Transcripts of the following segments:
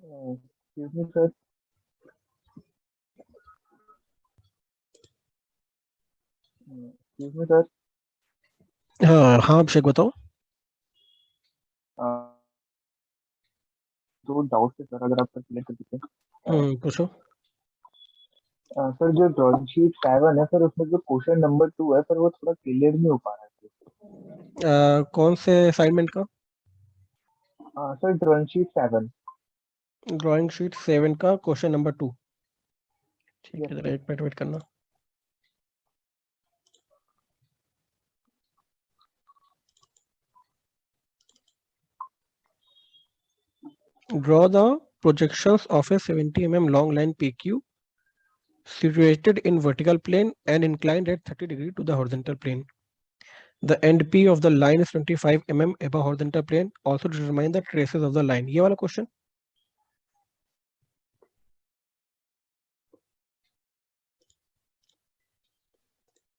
Excuse me sir. Excuse me sir. हाँ हाँ, अभिषेक बताओ। दो डाउट है सर, अगर आप क्लियर कर सकते हैं। पूछो। सर जो ड्रॉइंग शीट 7 है सर, उसमें जो क्वेश्चन नंबर 2 है सर, वो थोड़ा क्लियर नहीं हो पा रहा है। कौन से असाइनमेंट का? Sir drawing sheet 7। Drawing sheet 7 का क्वेश्चन नंबर 2। ठीक यस है, जरा सर। एक मिनट वेट करना। Draw the projections of a 70 long line PQ situated in vertical plane and inclined at 30 degree to the horizontal plane. The end P of the line is 25 above horizontal plane. Also determine the traces of the line. ये वाला question.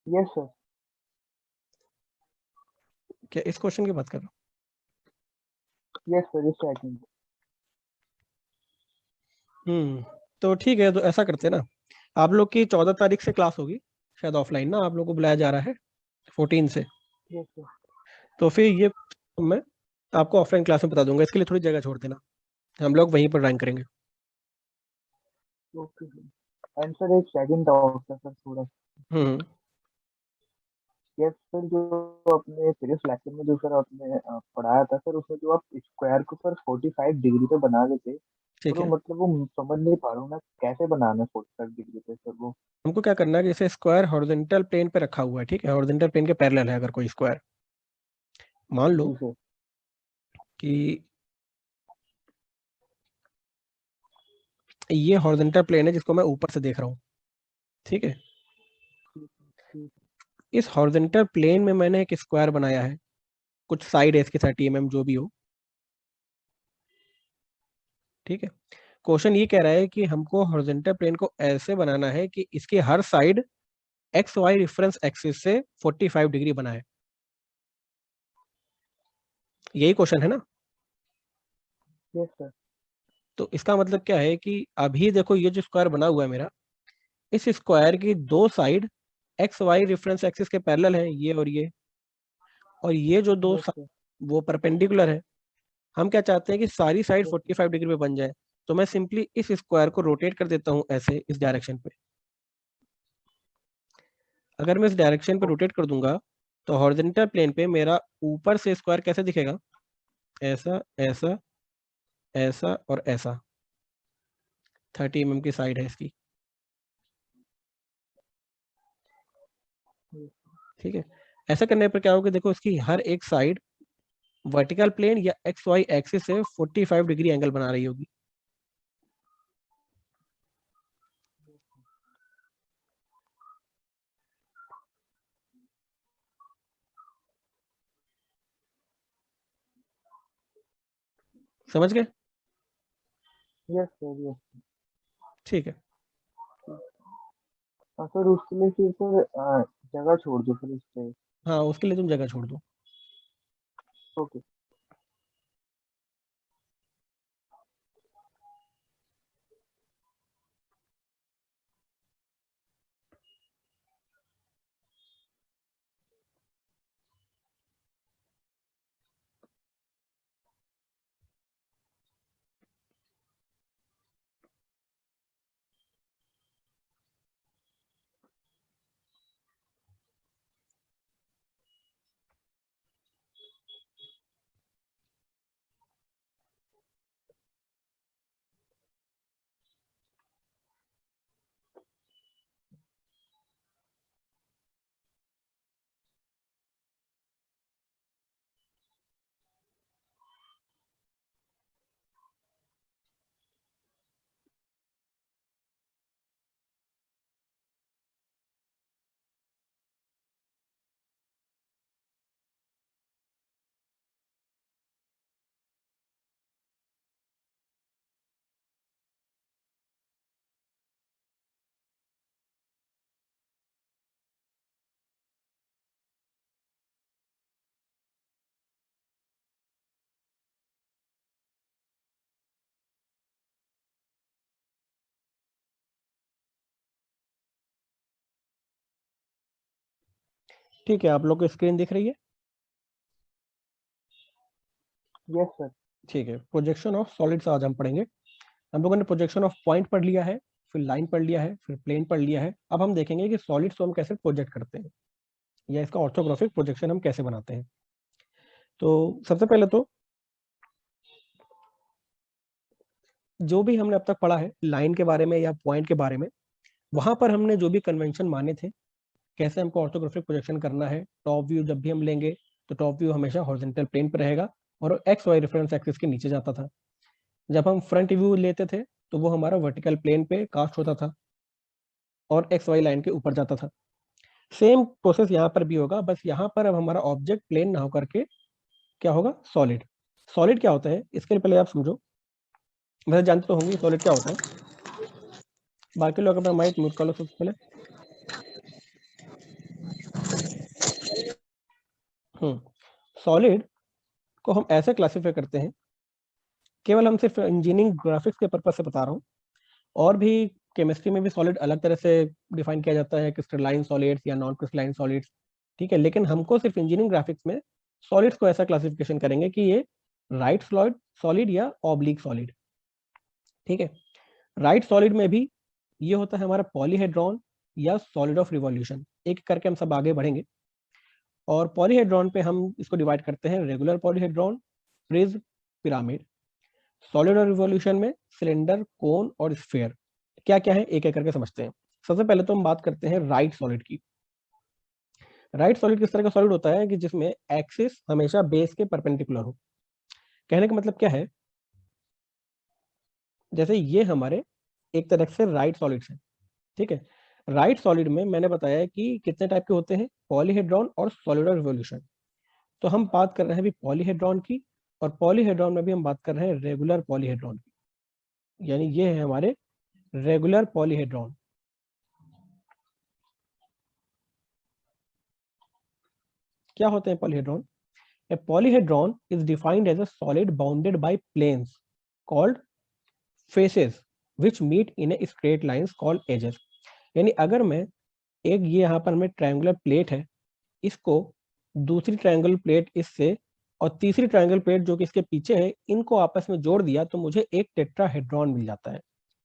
Yes sir. क्या इस question की बात कर रहा yes sir, इस second. हूँ? तो ठीक है, तो ऐसा करते हैं ना, आप लोग की 14 तारीख से क्लास होगी शायद ऑफलाइन ना, आप लोग को बुलाया जा रहा है 14 से। Yes sir. तो फिर ये मैं आपको ऑफलाइन क्लास में बता दूंगा, इसके लिए थोड़ी जगह छोड़ देना, हम लोग वहीं पर ड्राइंग करेंगे। Okay sir. एंड सर एक सेकंड डाउट था सर थोड़ा। हम्म। यस सर, जो अपने प्रीवियस लेक्चर में जो सर आपने पढ़ाया था सर, उसमें जो आप स्क्वायर को सर 45 डिग्री पे बना रहे थे, ठीक और वो है, मतलब वो समझ नहीं पा रहा हूँ मैं, कैसे बनाना है 45 डिग्री पे सर वो। हमको क्या करना है, जैसे स्क्वायर हॉरिजॉन्टल प्लेन पे रखा हुआ है, ठीक है, हॉरिजॉन्टल प्लेन के पैरेलल है अगर कोई स्क्वायर, मान लो जी सर। कि ये हॉरिजॉन्टल प्लेन है जिसको मैं ऊपर से देख रहा हूँ, ठीक है। ठीक ठीक। इस हॉरिजॉन्टल प्लेन में मैंने एक स्क्वायर बनाया है, कुछ साइड है इसकी 30 जो भी हो, ठीक है। क्वेश्चन ये कह रहा है कि हमको हॉरिजॉन्टल प्लेन को ऐसे बनाना है कि इसकी हर side X Y reference axis से 45 डिग्री बनाए। यही क्वेश्चन है ना? Yes sir. तो इसका मतलब क्या है कि अभी देखो ये जो स्क्वायर बना हुआ है मेरा, इस स्क्वायर की दो side X Y reference axis के पैरेलल है, ये और ये, और ये जो दो यस सर। वो परपेंडिकुलर है। हम क्या चाहते हैं कि सारी साइड यस सर। 45 डिग्री पे बन जाए। तो मैं सिंपली इस स्क्वायर को रोटेट कर देता हूँ ऐसे इस डायरेक्शन पे। अगर मैं इस डायरेक्शन पे रोटेट कर दूंगा तो हॉरिजॉन्टल प्लेन पे मेरा ऊपर से स्क्वायर कैसे दिखेगा? ऐसा, ऐसा, ऐसा और ऐसा। 30 की साइड है इसकी, ठीक है। ऐसा करने पर क्या होगा, देखो इसकी हर एक साइड वर्टिकल प्लेन या एक्स वाई एक्सिस से 45 डिग्री एंगल बना रही होगी। समझ गए? Yes sir. यस। ठीक है। सर उसके लिए फिर सर जगह छोड़ दो फिर इस पे। हाँ, उसके लिए तुम जगह छोड़ दो। ओके। ठीक है, आप लोग को स्क्रीन दिख रही है? Yes sir. ठीक है, प्रोजेक्शन ऑफ सॉलिड्स आज हम पढ़ेंगे। हम लोगों ने प्रोजेक्शन ऑफ पॉइंट पढ़ लिया है, फिर लाइन पढ़ लिया है, फिर प्लेन पढ़ लिया है। अब हम देखेंगे कि सॉलिड्स को हम कैसे प्रोजेक्ट करते हैं या इसका ऑर्थोग्राफिक प्रोजेक्शन हम कैसे बनाते हैं। तो सबसे पहले तो जो भी हमने अब तक पढ़ा है लाइन के बारे में या पॉइंट के बारे में, वहां पर हमने जो भी कन्वेंशन माने थे, कैसे हमको ऑर्थोग्राफिक प्रोजेक्शन करना है। टॉप व्यू जब भी हम लेंगे तो टॉप व्यू हमेशा हॉरिजॉन्टल प्लेन पर रहेगा और एक्स वाई रेफरेंस एक्सिस के नीचे जाता था। जब हम फ्रंट व्यू लेते थे तो वो हमारा वर्टिकल प्लेन पे कास्ट होता था और एक्स वाई लाइन के ऊपर जाता था। सेम प्रोसेस यहाँ पर भी होगा, बस यहाँ पर अब हमारा ऑब्जेक्ट प्लेन ना होकर के क्या होगा, सॉलिड। सॉलिड क्या होता है इसके लिए पहले आप समझो। वैसे जानते तो होंगे सॉलिड क्या होता है। बाकी लोग अपना माइक म्यूट कर लो सबसे पहले। सॉलिड को हम ऐसे क्लासीफाई करते हैं, केवल हम सिर्फ इंजीनियरिंग ग्राफिक्स के पर्पज से बता रहा हूँ, और भी केमिस्ट्री में भी सॉलिड अलग तरह से डिफाइन किया जाता है, क्रिस्टलाइन सॉलिड्स या नॉन क्रिस्टलाइन सॉलिड्स। ठीक है, लेकिन हमको सिर्फ इंजीनियरिंग ग्राफिक्स में सॉलिड्स को ऐसा क्लासिफिकेशन करेंगे कि ये राइट सॉलिड सॉलिड या ऑब्लिक सॉलिड। ठीक है, राइट सॉलिड में भी ये होता है हमारा पॉलीहेड्रॉन या सॉलिड ऑफ रिवॉल्यूशन। एक करके हम सब आगे बढ़ेंगे। और पॉलीहेड्रॉन पे हम इसको डिवाइड करते हैं regular polyhedron, prism, pyramid. Solid और रिवॉल्यूशन में सिलेंडर, कोन और स्फीयर। क्या क्या है एक एक करके समझते हैं। सबसे पहले तो हम बात करते हैं राइट सॉलिड की। राइट सॉलिड किस तरह का सॉलिड होता है कि जिसमें एक्सिस हमेशा बेस के परपेंडिकुलर हो। कहने का मतलब क्या है, जैसे ये हमारे एक तरह से राइट सॉलिड्स हैं। ठीक है, राइट सॉलिड में मैंने बताया कि कितने टाइप के होते हैं, पॉलीहेड्रॉन और सॉलिड और रिवॉल्यूशन। तो हम बात कर रहे हैं अभी पॉलीहेड्रॉन की, और पॉलीहेड्रॉन में भी हम बात कर रहे हैं रेगुलर पॉलीहेड्रॉन की। यानी ये है हमारे रेगुलर पॉलीहेड्रॉन। क्या होते हैं polyhedron? A polyhedron is defined as a solid bounded by planes called faces which meet in a straight lines called edges। यानी अगर मैं एक, ये यहाँ पर में ट्रायंगुलर प्लेट है, इसको दूसरी ट्रायंगुलर प्लेट इससे और तीसरी ट्रायंगुलर प्लेट जो कि इसके पीछे है, इनको आपस में जोड़ दिया तो मुझे एक टेट्राहेड्रॉन मिल जाता है।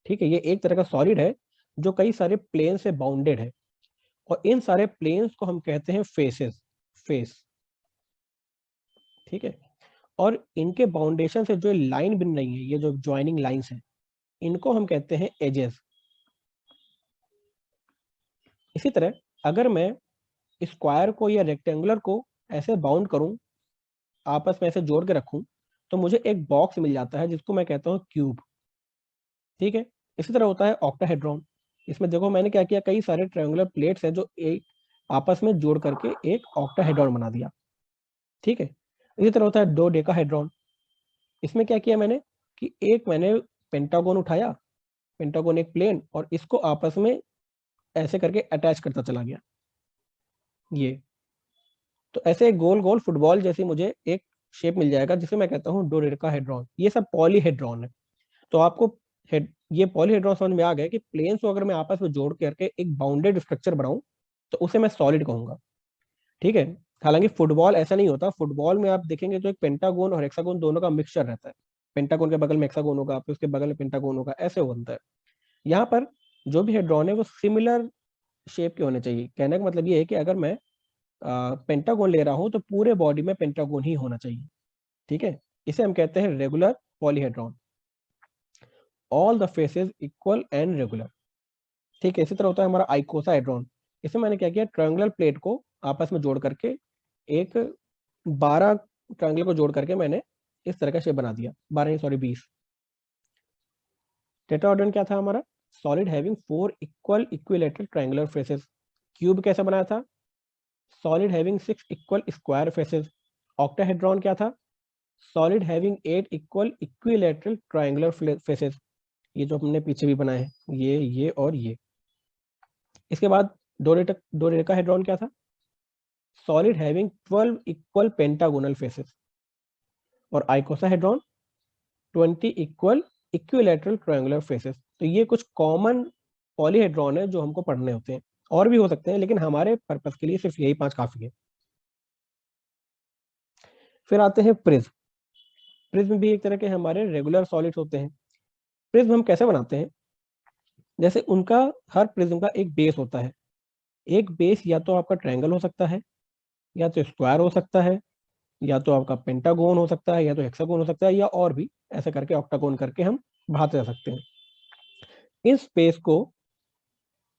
ठीक है, ये एक तरह का सॉलिड है जो कई सारे प्लेन से बाउंडेड है, और इन सारे प्लेन्स को हम कहते हैं फेसेस, फेस। ठीक है, और इनके बाउंडेशन से जो लाइन बन रही है, ये जो ज्वाइनिंग लाइंस हैं, इनको हम कहते हैं एजेस। इसी तरह अगर मैं स्क्वायर को या रेक्टेंगुलर को ऐसे बाउंड करूं, आपस में ऐसे जोड़ के रखूं, तो मुझे एक बॉक्स मिल जाता है जिसको मैं कहता हूं क्यूब। ठीक है, इसी तरह होता है ऑक्टाहेड्रॉन। इसमें देखो मैंने क्या किया, कई सारे ट्रायंगुलर प्लेट्स है जो एक आपस में जोड़ करके एक ऑक्टाहेड्रॉन बना दिया। ठीक है, इसी तरह होता है डोडेकाहेड्रॉन। इसमें क्या किया मैंने कि एक मैंने पेंटागोन उठाया, पेंटागोन एक प्लेन, और इसको आपस में ऐसे करके अटैच करता चला गया। ये तो ऐसे गोल गोल फुटबॉल जैसी मुझे एक शेप मिल जाएगा जिसे मैं कहता हूँ डोडेकाहेड्रॉन। ये सब पॉलीहेड्रॉन है। तो आपको ये पॉलीहेड्रॉन समझ में आ गया कि प्लेन्स को अगर मैं आपस में जोड़ करके एक बाउंडेड स्ट्रक्चर बनाऊं तो उसे मैं सॉलिड कहूंगा। ठीक है, हालांकि फुटबॉल ऐसा नहीं होता। फुटबॉल में आप देखेंगे तो एक पेंटागोन और हेक्सागोन दोनों का मिक्सचर रहता है। पेंटागोन के बगल में हेक्सागोन होगा, फिर उसके बगल में पेंटागोन होगा, ऐसे बनता है। यहाँ पर जो भी हेड्रॉन है वो सिमिलर शेप के होने चाहिए। कहने का मतलब ये है कि अगर मैं पेंटागोन ले रहा हूँ तो पूरे बॉडी में पेंटागोन ही होना चाहिए। ठीक है, इसे हम कहते हैं regular polyhedron. All the faces equal and regular. ठीक है, इसी तरह होता है हमारा आइकोसाहेड्रॉन। इसमें मैंने क्या किया, ट्रायंगुलर प्लेट को आपस में जोड़ करके एक 12 ट्रायंगल को जोड़ करके मैंने इस तरह का शेप बना दिया। 12 नहीं, सॉरी 20। टेट्राहेड्रॉन क्या था हमारा, solid having 4 equal equilateral triangular faces. Cube कैसे बनाया था, solid having 6 equal square faces. Octahedron क्या था, solid having 8 equal equilateral triangular faces. ये जो हमने पीछे भी बनाए हैं, ये और ये। इसके बाद डोडेकाहेड्रॉन क्या था, solid having 12 equal pentagonal faces. और आइकोसाहेड्रॉन 20 इक्वल इक्विलेटरल ट्रायंगुलर फेसेस। तो ये कुछ कॉमन पॉलीहेड्रॉन है जो हमको पढ़ने होते हैं। और भी हो सकते हैं, लेकिन हमारे पर्पस के लिए सिर्फ यही 5 काफी है। फिर आते हैं प्रिज्म। प्रिज्म भी एक तरह के हमारे रेगुलर सॉलिड्स होते हैं। प्रिज्म हम कैसे बनाते हैं, जैसे उनका हर प्रिज्म का एक बेस होता है। एक बेस या तो आपका ट्रायंगल हो सकता है, या तो स्क्वायर हो सकता है, या तो आपका पेंटागोन हो सकता है, या तो हेक्सागोन हो सकता है, या और भी ऐसे करके ऑक्टागोन करके हम बढ़ाते जा सकते हैं। इस स्पेस को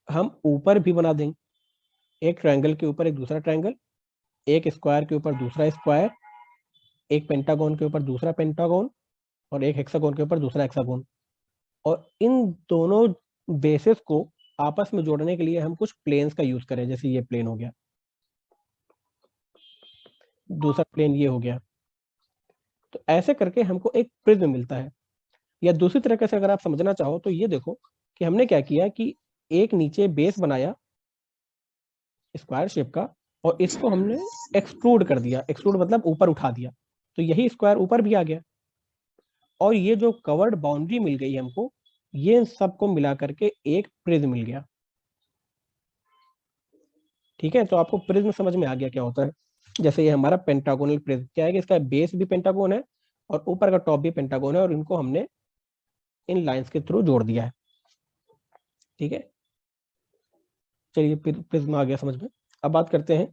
हम ऊपर भी बना देंगे, एक ट्रायंगल के ऊपर एक दूसरा ट्रायंगल, एक स्क्वायर के ऊपर दूसरा स्क्वायर, एक पेंटागोन के ऊपर दूसरा पेंटागोन, और एक हेक्सागोन के ऊपर दूसरा हेक्सागोन। और इन दोनों बेसिस को आपस में जोड़ने के लिए हम कुछ प्लेन्स का यूज करें, जैसे ये प्लेन हो गया, दूसरा प्लेन ये हो गया। तो ऐसे करके हमको एक प्रिज्म मिलता है। या दूसरी तरीके से अगर आप समझना चाहो तो ये देखो कि हमने क्या किया कि एक नीचे बेस बनाया स्क्वायर शेप का, और इसको हमने एक्सट्रूड कर दिया। एक्सट्रूड मतलब ऊपर उठा दिया, तो यही स्क्वायर ऊपर भी आ गया। और ये जो कवर्ड बाउंड्री मिल गई हमको, ये सबको मिला करके एक प्रिज्म मिल गया। ठीक है, तो आपको प्रिज्म समझ में आ गया क्या होता है। जैसे ये हमारा पेंटागोनल प्रिज्म क्या है कि इसका बेस भी पेंटागोन है और ऊपर का टॉप भी पेंटागोन है, और इनको हमने इन लाइंस के थ्रू जोड़ दिया है। ठीक है, चलिए प्रिज्म आ गया समझ में। अब बात करते हैं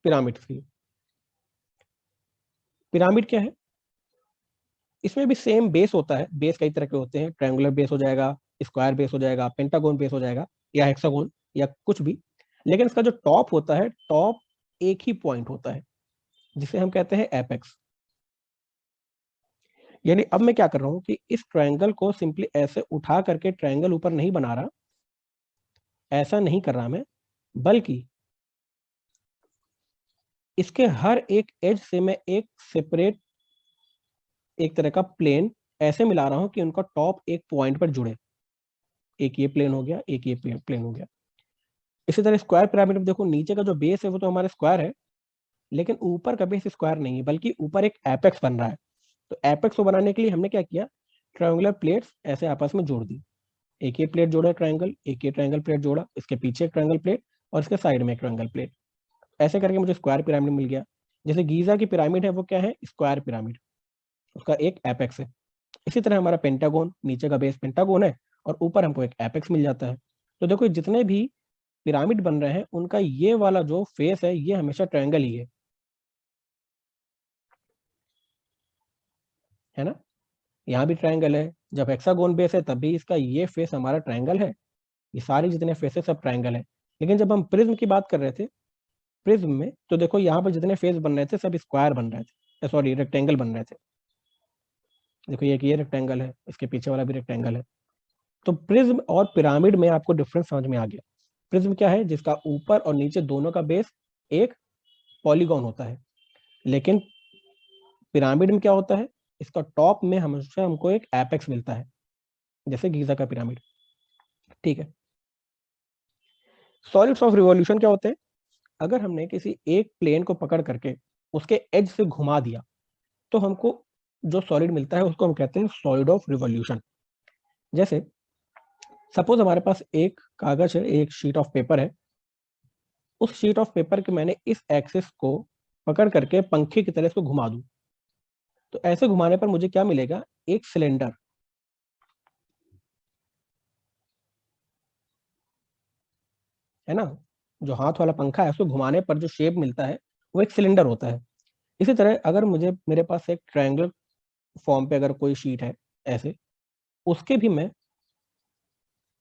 पिरामिड की। पिरामिड क्या है, इसमें भी सेम बेस होता है। बेस कई तरह के होते हैं, ट्रायंगुलर बेस हो जाएगा, स्क्वायर बेस हो जाएगा, पेंटागोन बेस हो जाएगा, या हेक्सागोन, या कुछ भी। लेकिन इसका जो टॉप होता है, टॉप एक ही पॉइंट होता है जिसे हम कहते हैं एपेक्स। यानी अब मैं क्या कर रहा हूं कि इस ट्रायंगल को सिंपली ऐसे उठा करके ट्रायंगल ऊपर नहीं बना रहा, ऐसा नहीं कर रहा मैं, बल्कि इसके हर एक एज से मैं एक सेपरेट एक तरह का प्लेन ऐसे मिला रहा हूं कि उनका टॉप एक पॉइंट पर जुड़े। एक ये प्लेन हो गया, एक ये प्लेन हो गया। इसी तरह स्क्वायर पिरामिड में देखो, नीचे का जो बेस है वो तो हमारा स्क्वायर है, लेकिन ऊपर का बेस स्क्वायर नहीं है, बल्कि ऊपर एक एपेक्स बन रहा है। तो एपेक्स को बनाने के लिए हमने क्या किया, ट्रायंगुलर प्लेट्स ऐसे आपस में जोड़ दी। एक ये प्लेट जोड़ा ट्रायंगल, एक ये ट्रायंगल प्लेट जोड़ा, इसके पीछे एक ट्रायंगल प्लेट, और इसके साइड में एक ट्रायंगल प्लेट। ऐसे करके मुझे स्क्वायर पिरामिड मिल गया। जैसे गीजा की पिरामिड है वो क्या है, स्क्वायर पिरामिड, उसका एक एपेक्स है। इसी तरह हमारा पेंटागोन, नीचे का बेस पेंटागोन है और ऊपर हमको एक एपेक्स मिल जाता है। तो देखो जितने भी पिरामिड बन रहे हैं उनका ये वाला जो फेस है ये हमेशा ट्रायंगल ही है ना। यहाँ भी ट्रायंगल है, जब हेक्सागोन बेस है तब भी इसका ये फेस हमारा ट्रायंगल है। ये सारे जितने फेसेस सब ट्रायंगल है। लेकिन जब हम प्रिज्म की बात कर रहे थे, प्रिज्म में तो देखो यहाँ पर जितने फेस बन रहे थे सब स्क्वायर बन रहे थे, सॉरी रेक्टेंगल बन रहे थे। देखो ये रेक्टेंगल है, इसके पीछे वाला भी रेक्टेंगल है। तो प्रिज्म और पिरामिड में आपको डिफरेंस समझ में आ गया। प्रिज्म क्या है, जिसका ऊपर और नीचे दोनों का बेस एक पॉलीगॉन होता है। लेकिन पिरामिड में क्या होता है, इसका टॉप में हमेशा हमको एक एपेक्स मिलता है, जैसे गीजा का पिरामिड। ठीक है, सॉलिड्स ऑफ रिवॉल्यूशन क्या होते हैं, अगर हमने किसी एक प्लेन को पकड़ करके उसके एज से घुमा दिया तो हमको जो सॉलिड मिलता है उसको हम कहते हैं सॉलिड ऑफ रिवॉल्यूशन। जैसे सपोज हमारे पास एक कागज है, एक शीट ऑफ पेपर है। उस शीट ऑफ पेपर के मैंने इस एक्सिस को पकड़ करके पंखे की तरह इसको घुमा दूं, तो ऐसे घुमाने पर मुझे क्या मिलेगा, एक सिलेंडर, है ना। जो हाथ वाला पंखा है उसको घुमाने पर जो शेप मिलता है वो एक सिलेंडर होता है। इसी तरह अगर मुझे मेरे पास एक ट्रायंगल फॉर्म पे अगर कोई शीट है ऐसे, उसके भी मैं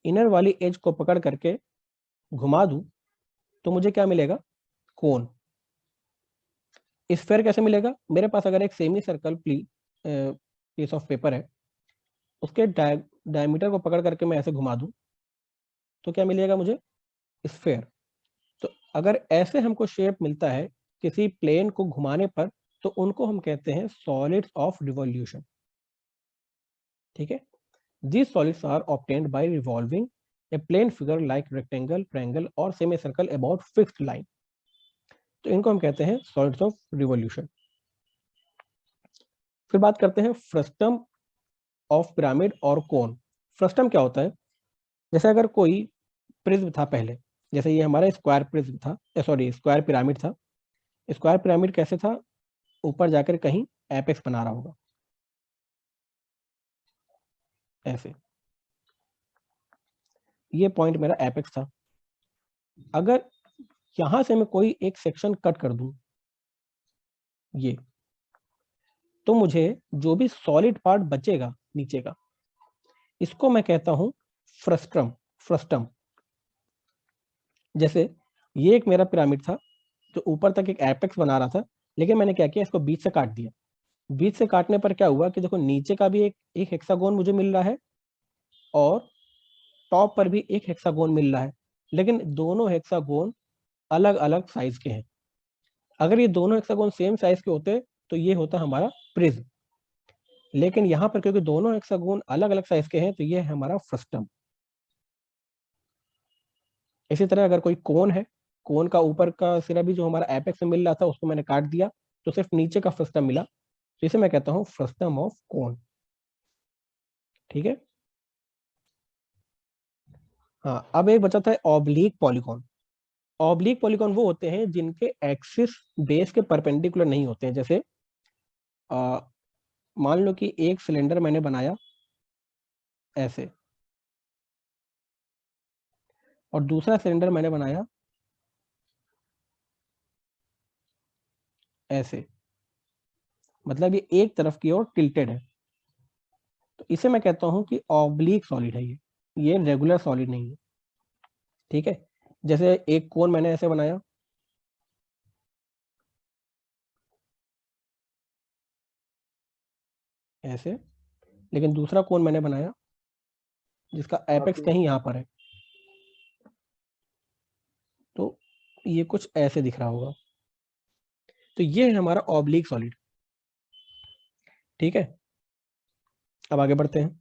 इनर वाली एज को पकड़ करके घुमा दूं तो मुझे क्या मिलेगा, कोन। स्फेयर कैसे मिलेगा, मेरे पास अगर एक semi circle piece of paper है, उसके डायमीटर को पकड़ करके मैं ऐसे घुमा दूं तो क्या मिलेगा मुझे, स्फेयर। तो अगर ऐसे हमको शेप मिलता है किसी प्लेन को घुमाने पर, तो उनको हम कहते हैं सॉलिड्स ऑफ रिवॉल्यूशन। ठीक है, these solids are obtained by revolving a plane figure like rectangle, triangle or semicircle about fixed line। तो इनको हम कहते हैं सॉलिड्स ऑफ रिवॉल्यूशन। फिर बात करते हैं फ्रस्टम ऑफ पिरामिड और कोन। फ्रस्टम क्या होता है, जैसे अगर कोई प्रिज्म था पहले, जैसे ये हमारा स्क्वायर प्रिज्म था, सॉरी स्क्वायर पिरामिड था। स्क्वायर पिरामिड कैसे था, ऊपर जाकर कहीं एपेक्स बना रहा होगा ऐसे, ये पॉइंट मेरा एपेक्स था। अगर यहां से मैं कोई एक सेक्शन कट कर दूं ये, तो मुझे जो भी सॉलिड पार्ट बचेगा नीचे का, इसको मैं कहता हूं फ्रस्ट्रम। फ्रस्टम। जैसे ये एक मेरा पिरामिड था जो ऊपर तक एक एपेक्स बना रहा था, लेकिन मैंने क्या किया, इसको बीच से काट दिया। बीच से काटने पर क्या हुआ कि देखो नीचे का भी एक हेक्सागोन मुझे मिल रहा है और टॉप पर भी एक हेक्सागोन मिल रहा है, लेकिन दोनों हेक्सागोन अलग अलग साइज के हैं। अगर ये दोनों हेक्सागोन सेम साइज के होते तो ये होता हमारा प्रिज्म, लेकिन यहाँ पर क्योंकि दोनों हेक्सागोन अलग अलग साइज के हैं तो ये है हमारा फ्रस्टम। इसी तरह अगर कोई कोन है, कोन का ऊपर का सिरा भी जो हमारा एपेक्स में मिल रहा था उसको मैंने काट दिया, तो सिर्फ नीचे का फ्रस्टम मिला, तो इसे मैं कहता हूँ फ्रस्टम ऑफ कोन। ठीक है। हाँ, अब एक बचा था ऑब्लिक पॉलीगॉन। ऑब्लिक पॉलीगॉन वो होते हैं जिनके एक्सिस बेस के परपेंडिकुलर नहीं होते हैं। जैसे मान लो कि एक सिलेंडर मैंने बनाया ऐसे, और दूसरा सिलेंडर मैंने बनाया ऐसे, मतलब ये एक तरफ की ओर टिल्टेड है, तो इसे मैं कहता हूं कि ऑब्लिक सॉलिड है ये रेगुलर सॉलिड नहीं है। ठीक है। जैसे एक कोन मैंने ऐसे बनाया, ऐसे, लेकिन दूसरा कोन मैंने बनाया जिसका एपेक्स ओके। कहीं यहाँ पर है, तो ये कुछ ऐसे दिख रहा होगा, तो ये है हमारा ऑब्लिक सॉलिड। ठीक है। अब आगे बढ़ते हैं।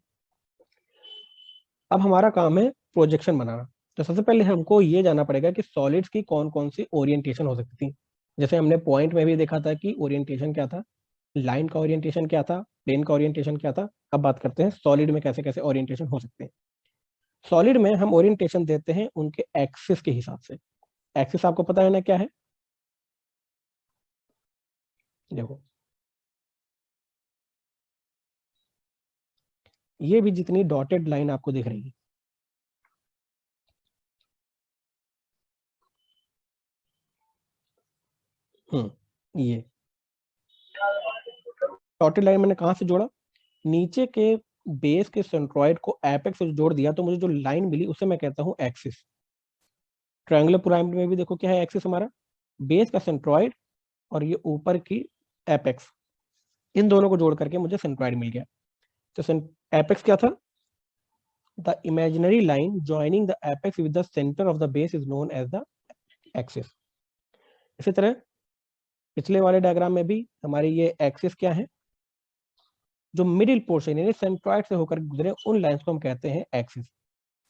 अब हमारा काम है प्रोजेक्शन बनाना। तो सबसे पहले हमको ये जानना पड़ेगा कि सॉलिड्स की कौन कौन सी ओरिएंटेशन हो सकती थी। जैसे हमने पॉइंट में भी देखा था कि ओरिएंटेशन क्या था, लाइन का ओरिएंटेशन क्या था, प्लेन का ओरिएंटेशन क्या था। अब बात करते हैं सॉलिड में कैसे कैसे ओरिएंटेशन हो सकते हैं। सॉलिड में हम ओरिएंटेशन देते हैं उनके एक्सिस के हिसाब से। एक्सिस आपको पता है ना क्या है, देखो ये भी जितनी डॉटेड लाइन आपको दिख रही है, ये डॉटेड लाइन मैंने कहाँ से जोड़ा, नीचे के बेस के सेंट्रॉइड को एपेक्स से जोड़ दिया, तो मुझे जो लाइन मिली उसे मैं कहता हूँ एक्सिस। ट्रायंगुलर पिरामिड में भी देखो क्या है एक्सिस हमारा, बेस का सेंट्रॉइड और ये ऊपर की एपेक्स, इन दोनों को जोड़ करके मुझे सेंट्रॉइड मिल गया। तो एपेक्स क्या था, the imaginary line joining the apex with the centre of the base is known as the axis. इसी तरह पिछले वाले डायग्राम में भी हमारी ये एक्सिस क्या है, जो मिडिल पोर्शन यानी सेंट्रॉइड से होकर गुजरे उन लाइंस को हम कहते हैं एक्सिस।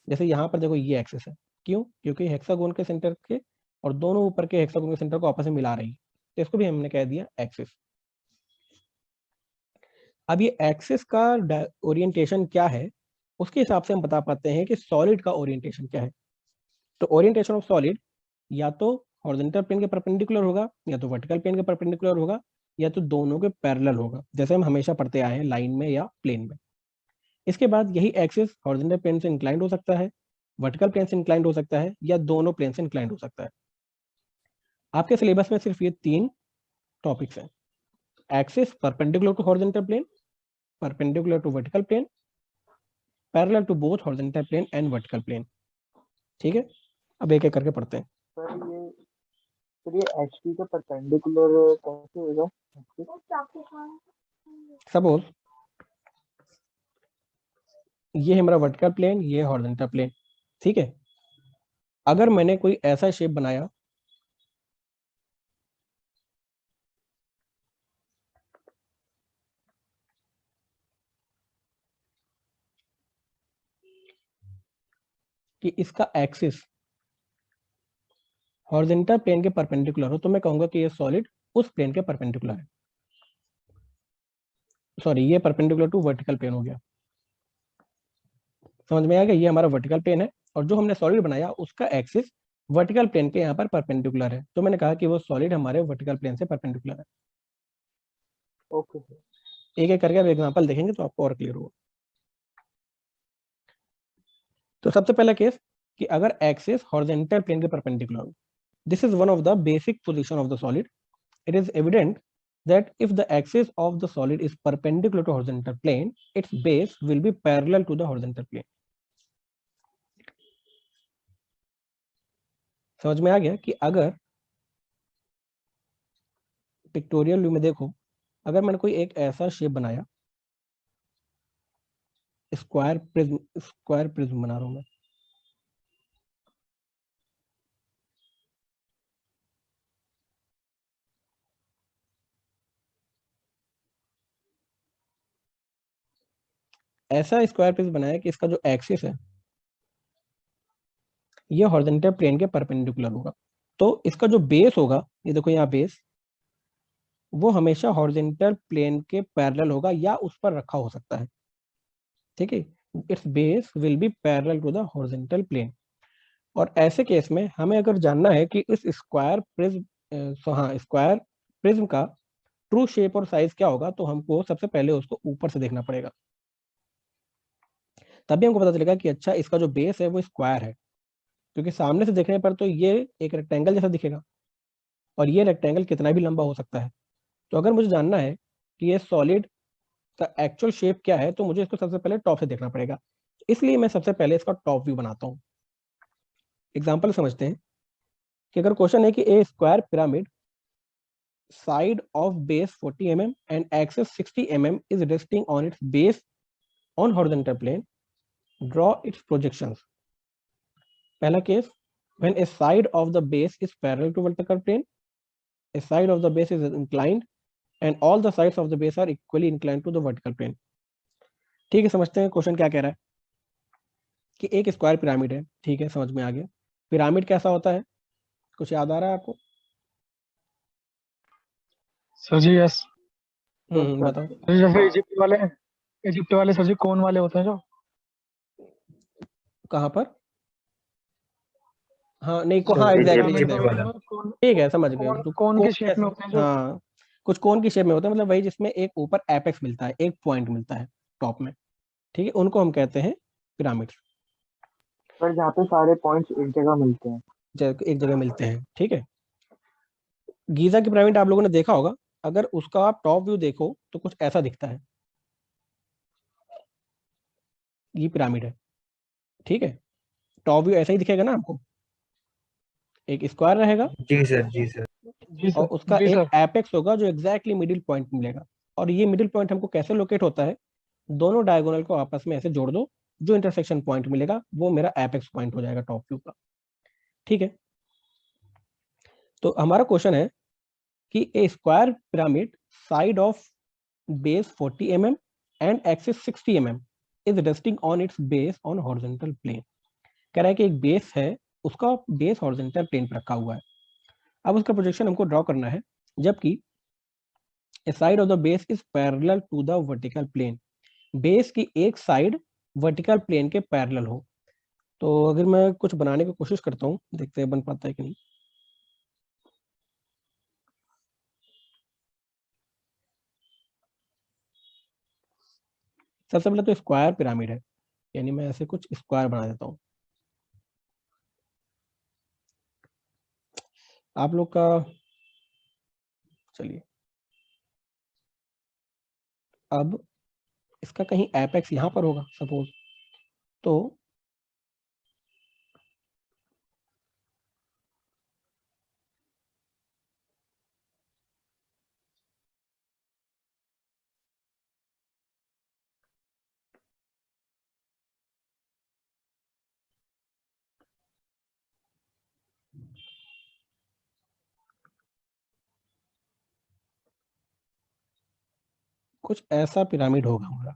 जैसे यहाँ पर देखो ये एक्सिस है, क्यों, क्योंकि हेक्सागोन के सेंटर के और दोनों ऊपर के हेक्सागोन के सेंटर को आपस में मिला रही है, तो इसको भी हमने कह दिया एक्सिस। अब ये एक्सिस का ओरिएंटेशन क्या है, उसके हिसाब से हम बता पाते हैं कि सॉलिड का ओरिएंटेशन क्या है। तो ओरिएंटेशन ऑफ सॉलिड या तो हॉरिजॉन्टल प्लेन के परपेंडिकुलर होगा, या तो वर्टिकल प्लेन के परपेंडिकुलर होगा, या तो दोनों के पैरेलल होगा, जैसे हम हमेशा पढ़ते आए हैं लाइन में या प्लेन में। इसके बाद यही एक्सिस हॉरिजॉन्टल प्लेन से इंक्लाइंड हो सकता है, वर्टिकल प्लेन से इंक्लाइंड हो सकता है, या दोनों प्लेन से इंक्लाइंड हो सकता है। आपके सिलेबस में सिर्फ ये 3 टॉपिक्स हैं, axis perpendicular to horizontal plane, perpendicular to vertical plane, parallel to both horizontal plane and vertical plane. ठीक है। अब एक एक करके पढ़ते हैं। सर ये एचपी के परपेंडिकुलर कैसे होगा? सपोज ये है मेरा वर्टिकल प्लेन, ये हॉरिजॉन्टल प्लेन। ठीक है। अगर मैंने कोई ऐसा शेप बनाया कि इसका एक्सिस हॉरिजॉन्टल प्लेन के परपेंडिकुलर हो, तो मैं कहूंगा कि ये सॉलिड उस प्लेन के परपेंडिकुलर है। सॉरी, ये परपेंडिकुलर टू वर्टिकल प्लेन हो गया। समझ में आ गया, ये हमारा वर्टिकल प्लेन है और जो हमने सॉलिड बनाया उसका एक्सिस वर्टिकल प्लेन के यहाँ पर परपेंडिकुलर है, तो मैंने कहा कि वो सॉलिड हमारे वर्टिकल प्लेन से परपेंडिकुलर है। Okay sir. एक एक करके अब एग्जांपल देखेंगे तो आपको और क्लियर होगा। तो सबसे पहला केस कि अगर एक्सिस हॉरिजॉन्टल प्लेन के परपेंडिकुलर हो, this is one of the basic position of the solid. It is evident that if the axis of the solid is perpendicular to horizontal plane, its base will be parallel to the horizontal plane. समझ में आ गया कि अगर pictorial view में देखो, अगर मैंने कोई एक ऐसा शेप बनाया, स्क्वायर प्रिज्म बना रहा हूं मैं, ऐसा स्क्वायर प्रिज्म बनाया कि इसका जो एक्सिस है ये हॉरिजॉन्टल प्लेन के परपेंडिकुलर होगा, तो इसका जो बेस होगा, ये देखो यहाँ बेस, वो हमेशा हॉरिजॉन्टल प्लेन के पैरेलल होगा या उस पर रखा हो सकता है। ठीक है, its base will be parallel to the horizontal plane. और ऐसे केस में हमें अगर जानना है कि इस स्क्वायर प्रिज्म, हाँ, स्क्वायर प्रिज्म का ट्रू शेप और साइज क्या होगा, तो हमको सबसे पहले उसको ऊपर से देखना पड़ेगा, तभी हमको पता चलेगा कि अच्छा इसका जो बेस है वो स्क्वायर है, क्योंकि सामने से देखने पर तो ये एक रेक्टेंगल जैसा दिखेगा और ये रेक्टेंगल कितना भी लंबा हो सकता है। तो अगर मुझे जानना है कि ये सॉलिड का एक्चुअल शेप क्या है, तो मुझे इसको सबसे पहले टॉप से देखना पड़ेगा, इसलिए मैं सबसे पहले इसका टॉप व्यू बनाता हूँ। एग्जाम्पल समझते हैं कि अगर क्वेश्चन है कि a square pyramid side of base 40 mm and axis 60 mm is resting on its base on horizontal plane, draw its projections. पहला case, when a side of the base is parallel to vertical plane, a side of the base is inclined and all the sides of the base are equally inclined to the vertical plane. ठीक है, समझते हैं question क्या कह रहा है कि एक स्क्वायर पिरामिड है। ठीक है, समझ में आ गया। पिरामिड कैसा होता है, कुछ याद आ रहा है आपको? सर जी यस। बताओ। सर जी, जैसे इजिप्ट वाले सर जी कोन वाले होते हैं जो। कहाँ पर? हाँ, नहीं को, सर, हाँ, पिरामिड एग्जैक्टली। का मतलब कोन, ठीक है, समझ गए। कोन जो कोन कोन के शेप में होते हैं जो। हाँ, कुछ कोन की शेप में होता है, मतलब वही जिसमें एक ऊपर एपेक्स मिलता है, एक पॉइंट मिलता है टॉप में। ठीक है, उनको हम कहते हैं पिरामिड, सर जहाँ पे सारे पॉइंट्स एक जगह मिलते हैं। एक जगह मिलते हैं। ठीक है, गीजा की पिरामिड आप लोगों ने देखा होगा, अगर उसका आप टॉप व्यू देखो तो कुछ ऐसा दिखता है, ये पिरामिड है। ठीक है, टॉप व्यू ऐसा ही दिखेगा ना आपको, एक स्क्वायर रहेगा जी सर, जी सर। जी और सर, उसका जी एक सर। एपेक्स होगा जो एग्जैक्टली मिडिल पॉइंट मिलेगा। और ये मिडिल पॉइंट हमको कैसे लोकेट होता है, दोनों डायगोनल को आपस में ऐसे जोड़ दो, जो इंटरसेक्शन पॉइंट मिलेगा वो मेरा एपेक्स पॉइंट हो जाएगा टॉप व्यू का। ठीक है, तो हमारा क्वेश्चन है कि a square pyramid side of base 40 mm and axis 60 mm is resting on its base on horizontal plane. कह रहा है कि एक बेस है, उसका बेस हॉरिजॉन्टल प्लेन पर रखा हुआ है। अब उसका प्रोजेक्शन हमको ड्रॉ करना है, जबकि a side of the base is parallel to the vertical plane, base की एक साइड वर्टिकल प्लेन के पैरेलल हो। तो अगर मैं कुछ बनाने की कोशिश करता हूँ, देखते हैं बन पाता है कि नहीं। सबसे पहले तो स्क्वायर पिरामिड है, यानी मैं ऐसे कुछ स्क्वायर बना देता हूँ। आप लोग का, चलिए, अब इसका कहीं एपेक्स यहाँ पर होगा सपोज, तो कुछ ऐसा पिरामिड होगा हमारा।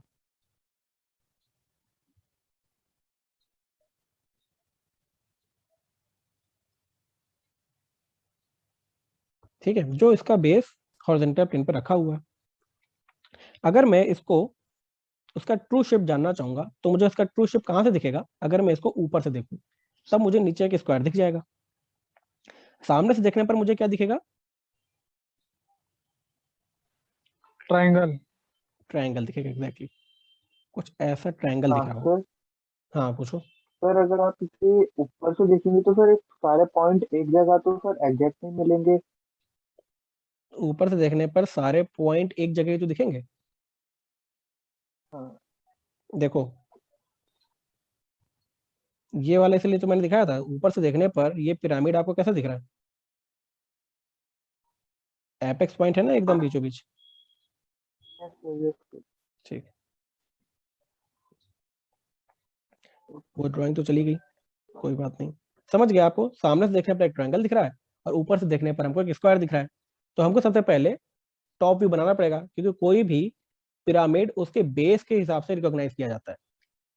ठीक है, जो इसका बेस हॉरिजॉन्टल प्लेन पर रखा हुआ है। अगर मैं इसको उसका ट्रू शेप जानना चाहूंगा, तो मुझे इसका ट्रू शेप कहाँ से दिखेगा, अगर मैं इसको ऊपर से देखूं, तब मुझे नीचे एक स्क्वायर दिख जाएगा। सामने से देखने पर मुझे क्या दिखेगा? ट्राइंगल। ट्रायंगल दिखेगा, एग्जैक्टली। कुछ ऐसा ट्रायंगल दिख हाँ रहा हो। सर। हाँ पूछो। सर अगर आप इसे ऊपर से देखेंगे तो सर एक सारे पॉइंट एक जगह तो सर एग्जैक्ट नहीं मिलेंगे। ऊपर से देखने पर सारे पॉइंट एक जगह ही तो दिखेंगे। हाँ देखो, ये वाला इसलिए तो मैंने दिखाया था, ऊपर से देखने पर ये पिरामिड आपको कैसा दिख रहा है? एपेक्स पॉइंट है ना एकदम बीचों बीच। yes, sir, yes, sir. ठीक, वो ड्राइंग तो चली गई, कोई बात नहीं। समझ गया आपको? सामने से देखने पर एक ट्रायंगल दिख रहा है और ऊपर से देखने पर हमको एक स्क्वायर दिख रहा है। तो हमको सबसे पहले टॉप व्यू बनाना पड़ेगा, क्योंकि कोई भी पिरामिड उसके बेस के हिसाब से रिकॉग्नाइज किया जाता है।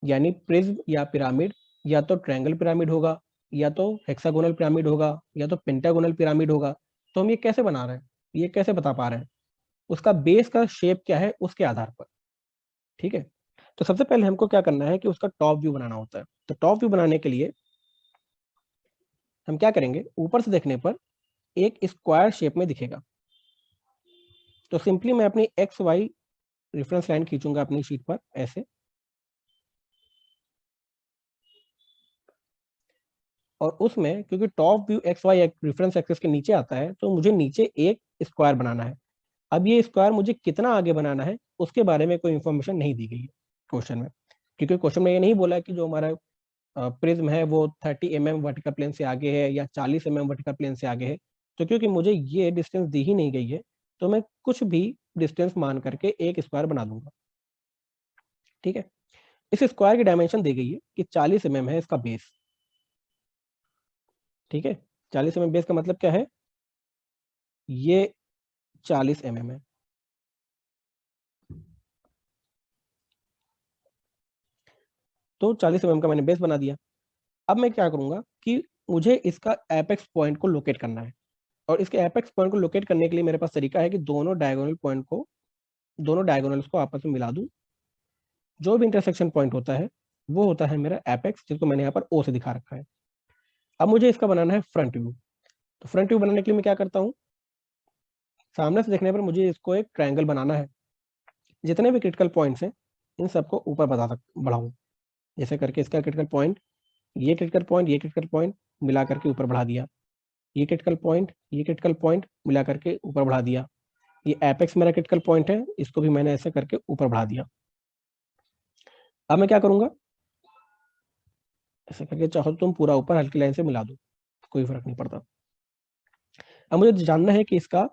यानी प्रिज्म या पिरामिड या तो ट्रायंगल पिरामिड होगा, या तो हेक्सागोनल पिरामिड होगा, या तो पेंटागोनल पिरामिड होगा। तो हम ये कैसे बना रहे हैं, ये कैसे बता पा रहे हैं? उसका बेस का शेप क्या है उसके आधार पर। ठीक है, तो सबसे पहले हमको क्या करना है कि उसका टॉप व्यू बनाना होता है। तो टॉप व्यू बनाने के लिए हम क्या करेंगे, ऊपर से देखने पर एक स्क्वायर शेप में दिखेगा। तो सिंपली मैं अपनी एक्स वाई रेफरेंस लाइन खींचूंगा अपनी शीट पर ऐसे, और उसमें क्योंकि top view X Y reference axis के नीचे आता है, तो मुझे नीचे एक स्क्वायर बनाना है। अब ये स्क्वायर मुझे कितना आगे बनाना है उसके बारे में कोई इंफॉर्मेशन नहीं दी गई है क्वेश्चन में, क्योंकि क्वेश्चन में ये नहीं बोला है कि जो हमारा प्रिज्म है वो 30 mm वर्टिकल प्लेन से आगे है या 40 mm वर्टिकल प्लेन से आगे है। तो क्योंकि मुझे ये डिस्टेंस दी ही नहीं गई है, तो मैं कुछ भी डिस्टेंस मान करके एक स्क्वायर बना दूंगा। ठीक है, इस स्क्वायर की डायमेंशन दी गई है कि 40 mm है इसका बेस। ठीक है, 40 mm बेस का मतलब क्या है, ये 40 mm है। तो 40 mm का मैंने बेस बना दिया। अब मैं क्या करूंगा कि मुझे इसका एपेक्स पॉइंट को लोकेट करना है, और इसके एपेक्स पॉइंट को लोकेट करने के लिए मेरे पास तरीका है कि दोनों डायगोनल्स को आपस में मिला दूं। जो भी इंटरसेक्शन पॉइंट होता है वो होता है मेरा एपेक्स, जिसको मैंने यहाँ पर ओ से दिखा रखा है। अब मुझे इसका बनाना है फ्रंट व्यू। तो फ्रंट व्यू बनाने के लिए मैं क्या करता हूँ, सामने से देखने पर मुझे इसको एक ट्रायंगल बनाना है। जितने भी क्रिटिकल पॉइंट्स हैं इन सबको ऊपर बढ़ाऊँ। जैसे करके इसका क्रिटिकल पॉइंट, ये क्रिटिकल पॉइंट, ये क्रिटिकल पॉइंट मिला करके ऊपर बढ़ा दिया, ये क्रिटिकल पॉइंट, ये क्रिटिकल पॉइंट मिला करके ऊपर बढ़ा दिया, ये एपेक्स मेरा क्रिटिकल पॉइंट है, इसको भी मैंने ऐसे करके ऊपर बढ़ा दिया। अब मैं क्या करूंगा, ऐसे करके चाहो तुम पूरा ऊपर हल्की लाइन से मिला दो, कोई फर्क नहीं पड़ता। अब मुझे जानना है कि इसका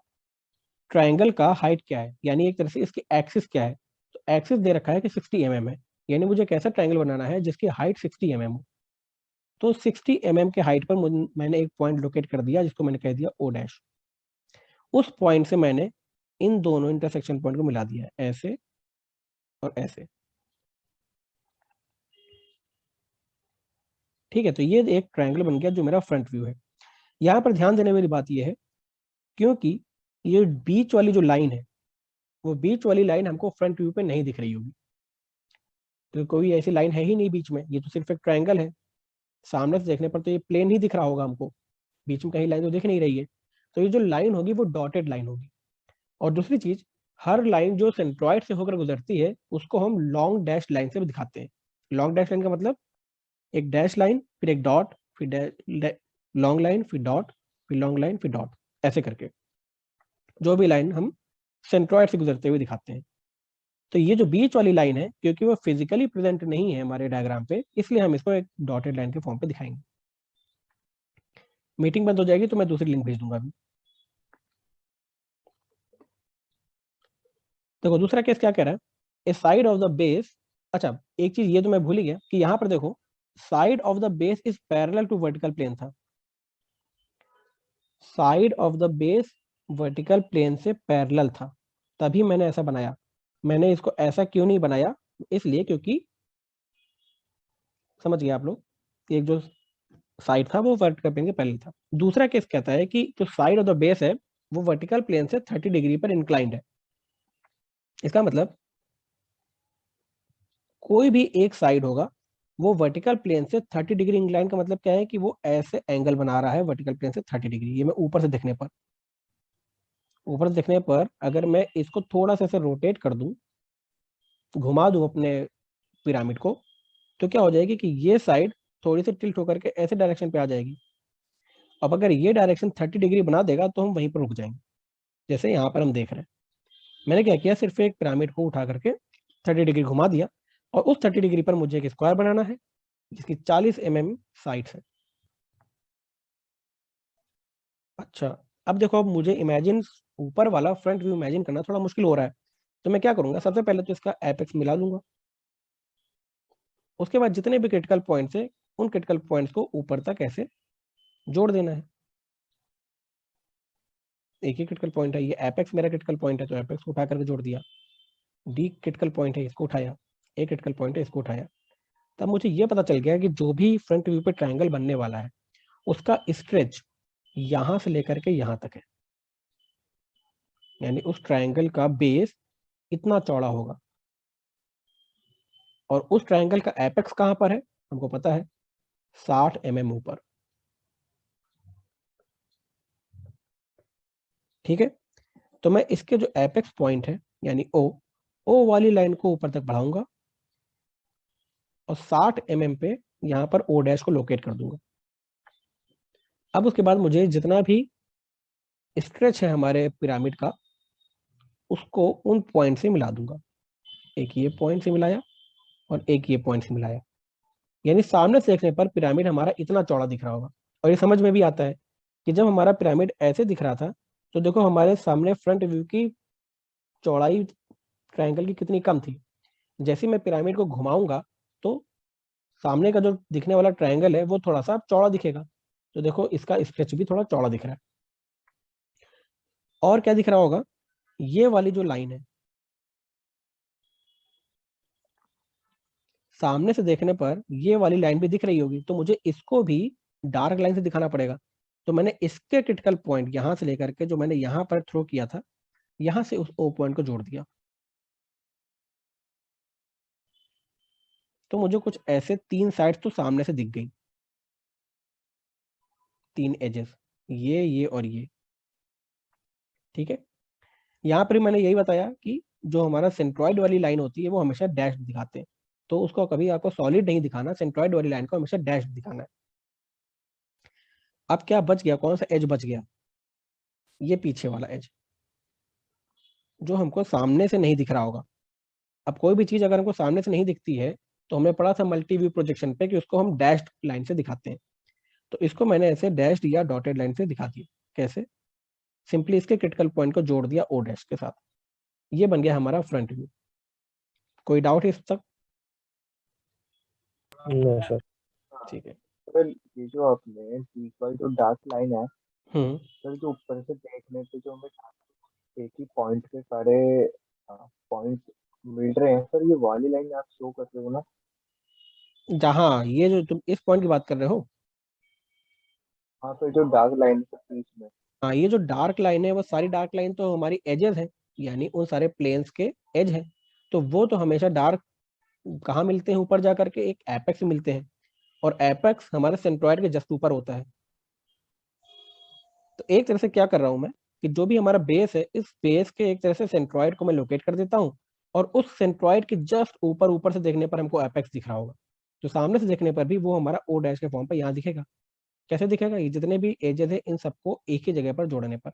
ट्रायंगल का हाइट क्या है, यानी एक तरह से इसकी एक्सिस क्या है। तो एक्सिस दे रखा है कि 60 mm है, यानी मुझे कैसा ट्रायंगल बनाना है जिसकी हाइट 60 mm हो। तो 60 mm के हाइट पर मैंने एक पॉइंट लोकेट कर दिया जिसको मैंने कह दिया ओ डैश। उस पॉइंट से मैंने इन दोनों इंटरसेक्शन पॉइंट को मिला दिया है, ऐसे और ऐसे। ठीक है, तो ये एक ट्रायंगल बन गया जो मेरा फ्रंट व्यू है। यहाँ पर ध्यान देने वाली बात यह है, क्योंकि ये बीच वाली जो लाइन है, वो बीच वाली लाइन हमको फ्रंट व्यू पे नहीं दिख रही होगी, तो कोई ऐसी लाइन है ही नहीं बीच में, ये तो सिर्फ एक ट्रायंगल है। सामने से देखने पर तो ये प्लेन ही दिख रहा होगा हमको, बीच में कहीं लाइन तो दिख नहीं रही है। तो ये जो लाइन होगी वो डॉटेड लाइन होगी। और दूसरी चीज, हर लाइन जो सेंट्रॉइड से होकर गुजरती है उसको हम लॉन्ग डैश लाइन से भी दिखाते हैं। लॉन्ग डैश लाइन का मतलब एक डैश लाइन, फिर एक डॉट, फिर लॉन्ग लाइन, फिर डॉट, फिर लॉन्ग लाइन, फिर डॉट, ऐसे करके जो भी लाइन हम सेंट्रॉइड से गुजरते हुए दिखाते हैं। तो ये जो बीच वाली लाइन है, क्योंकि वो फिजिकली प्रेजेंट नहीं है हमारे डायग्राम पे, इसलिए हम इसको एक डॉटेड लाइन के फॉर्म पे दिखाएंगे। मीटिंग बंद हो जाएगी तो मैं दूसरी लिंक भेज दूंगा अभी। देखो दूसरा केस क्या कह रहा है, ए साइड ऑफ द बेस। अच्छा, एक चीज ये तो मैं भूल ही गया कि यहाँ पर देखो, side of the base is parallel to vertical plane था। Side of the base vertical plane से पैरेलल था, तभी मैंने ऐसा बनाया। मैंने इसको ऐसा क्यों नहीं बनाया, इसलिए क्योंकि, समझ गए आप लोग, एक जो साइड था वो वर्टिकल प्लेन के पैरेलल था। दूसरा केस कहता है कि जो साइड ऑफ द बेस है वो वर्टिकल प्लेन से 30 डिग्री पर इंक्लाइंड है। इसका मतलब कोई भी एक साइड होगा वो वर्टिकल प्लेन से 30 डिग्री इंक्लाइन का मतलब क्या है कि वो ऐसे एंगल बना रहा है वर्टिकल प्लेन से 30 डिग्री। ये मैं ऊपर से देखने पर अगर मैं इसको थोड़ा सा ऐसे रोटेट कर दूं, घुमा दूं अपने पिरामिड को, तो क्या हो जाएगी कि ये साइड थोड़ी सी टिल्ट होकर के ऐसे डायरेक्शन पे आ जाएगी। अब अगर ये डायरेक्शन 30 डिग्री बना देगा तो हम वहीं पर रुक जाएंगे, जैसे यहाँ पर हम देख रहे हैं। मैंने क्या किया, सिर्फ एक पिरामिड को उठा करके 30 डिग्री घुमा दिया, और उस 30 डिग्री पर मुझे एक स्क्वायर बनाना है जिसकी 40 mm साइड्स है। अच्छा, अब देखो, अब मुझे इमेजिन ऊपर वाला फ्रंट व्यू इमेजिन करना थोड़ा मुश्किल हो रहा है, तो मैं क्या करूंगा, सबसे पहले तो इसका एपेक्स मिला लूंगा। उसके बाद जितने भी क्रिटिकल पॉइंट्स है उन क्रिटिकल पॉइंट्स को ऊपर तक ऐसे जोड़ देना है। एक ही क्रिटिकल पॉइंट है, ये एपेक्स मेरा क्रिटिकल पॉइंट है, तो एपेक्स को उठा करके जोड़ दिया। डी क्रिटिकल पॉइंट है, इसको उठाया। ए क्रिटिकल पॉइंट है, इसको उठाया। तब मुझे ये पता चल गया कि जो भी फ्रंट व्यू पे ट्रायंगल बनने वाला है उसका स्ट्रेच यहां से लेकर के यहां तक है, यानी उस ट्रायंगल का बेस इतना चौड़ा होगा। और उस ट्रायंगल का एपेक्स कहां पर है हमको पता है, 60 mm ऊपर। ठीक है, तो मैं इसके जो एपेक्स पॉइंट है यानी ओ वाली लाइन को ऊपर तक बढ़ाऊंगा और 60 mm पे यहां पर ओ डैश को लोकेट कर दूंगा। अब उसके बाद मुझे जितना भी स्ट्रेच है हमारे पिरामिड का उसको उन पॉइंट से मिला दूंगा। एक ये पॉइंट से मिलाया और एक ये पॉइंट से मिलाया, यानी सामने से देखने पर पिरामिड हमारा इतना चौड़ा दिख रहा होगा। और ये समझ में भी आता है कि जब हमारा पिरामिड ऐसे दिख रहा था तो देखो हमारे सामने फ्रंट व्यू की चौड़ाई ट्रायंगल की कितनी कम थी। जैसे मैं पिरामिड को घुमाऊंगा तो सामने का जो दिखने वाला ट्रायंगल है वो थोड़ा सा चौड़ा दिखेगा। तो देखो इसका स्ट्रेच भी थोड़ा चौड़ा दिख रहा है। और क्या दिख रहा होगा, ये वाली जो लाइन है सामने से देखने पर ये वाली लाइन भी दिख रही होगी, तो मुझे इसको भी डार्क लाइन से दिखाना पड़ेगा। तो मैंने इसके क्रिटिकल पॉइंट यहां से लेकर के जो मैंने यहां पर थ्रो किया था, यहां से उस ओ पॉइंट को जोड़ दिया। तो मुझे कुछ ऐसे 3 साइड्स तो सामने से दिख गई, 3 एजेस, ये और ये। ठीक है, यहाँ पर मैंने यही बताया कि जो हमारा सेंट्रॉइड वाली लाइन होती है वो हमेशा डैश दिखाते हैं, तो उसको कभी आपको सॉलिड नहीं दिखाना, सेंट्रॉइड वाली लाइन को हमेशा डैश दिखाना है। अब क्या बच गया, कौन सा एज बच गया, ये पीछे वाला एज जो हमको सामने से नहीं दिख रहा होगा। अब कोई भी चीज अगर हमको सामने से नहीं दिखती है तो हमने पढ़ा था मल्टी व्यू प्रोजेक्शन पे कि उसको हम डैश्ड लाइन से दिखाते हैं। तो इसको मैंने ऐसे डैश्ड या डॉटेड लाइन से दिखा दिया। कैसे, सिंपली इसके क्रिटिकल पॉइंट को जोड़ दिया ओ डैश के साथ। ये बन गया हमारा फ्रंट व्यू। कोई डाउट है इस तक? No sir. ठीक है। सर ये जो आपने बीच वाली जो डार्क लाइन है, हम्म सर जो ऊपर से देखने पे जो हमें एक ही पॉइंट पे सारे पॉइंट मिल रहे हैं, सर ये वाली लाइन आप शो कर रहे हो ना? जहाँ ये जो तुम इस पॉइंट की बात कर रहे हो, हाँ सर, जो डार्क लाइन है बीच में। हाँ, ये जो डार्क लाइन है वो सारी डार्क लाइन तो हमारी एजेस है, यानी उन सारे प्लेन्स के एज है। तो वो तो हमेशा डार्क कहाँ मिलते हैं, ऊपर जाकर के एक एपेक्स में मिलते हैं, और एपेक्स हमारे सेंट्रॉइड के जस्ट ऊपर होता है। तो एक तरह से क्या कर रहा हूं मैं कि जो भी हमारा बेस है इस बेस के एक तरह से सेंट्रॉइड को मैं लोकेट कर देता हूं, और उस सेंट्रॉइड के जस्ट ऊपर ऊपर से देखने पर हमको एपेक्स दिख रहा होगा। तो सामने से देखने पर भी वो हमारा ओ डैश के फॉर्म पर यहाँ दिखेगा। कैसे दिखेगा, ये जितने भी एजेस है इन सबको एक ही जगह पर जोड़ने पर।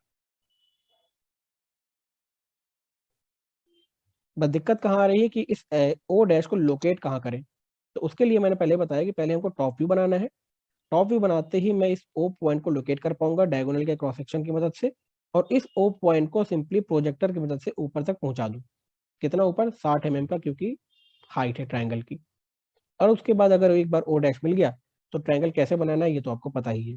बस दिक्कत कहाँ आ रही है कि इस ओ डैश को लोकेट कहाँ करें। तो उसके लिए मैंने पहले बताया कि पहले हमको टॉप व्यू बनाना है। टॉप व्यू बनाते ही मैं इस ओ पॉइंट को लोकेट कर पाऊंगा डायगोनल के क्रॉस सेक्शन की मदद से, और इस ओ पॉइंट को सिंपली प्रोजेक्टर की मदद से ऊपर तक पहुंचा दूं। कितना ऊपर, 60 mm का, क्योंकि हाइट है ट्रायंगल की। और उसके बाद अगर एक बार ओ डैश मिल गया तो ट्रायंगल कैसे बनाना है ये तो आपको पता ही है।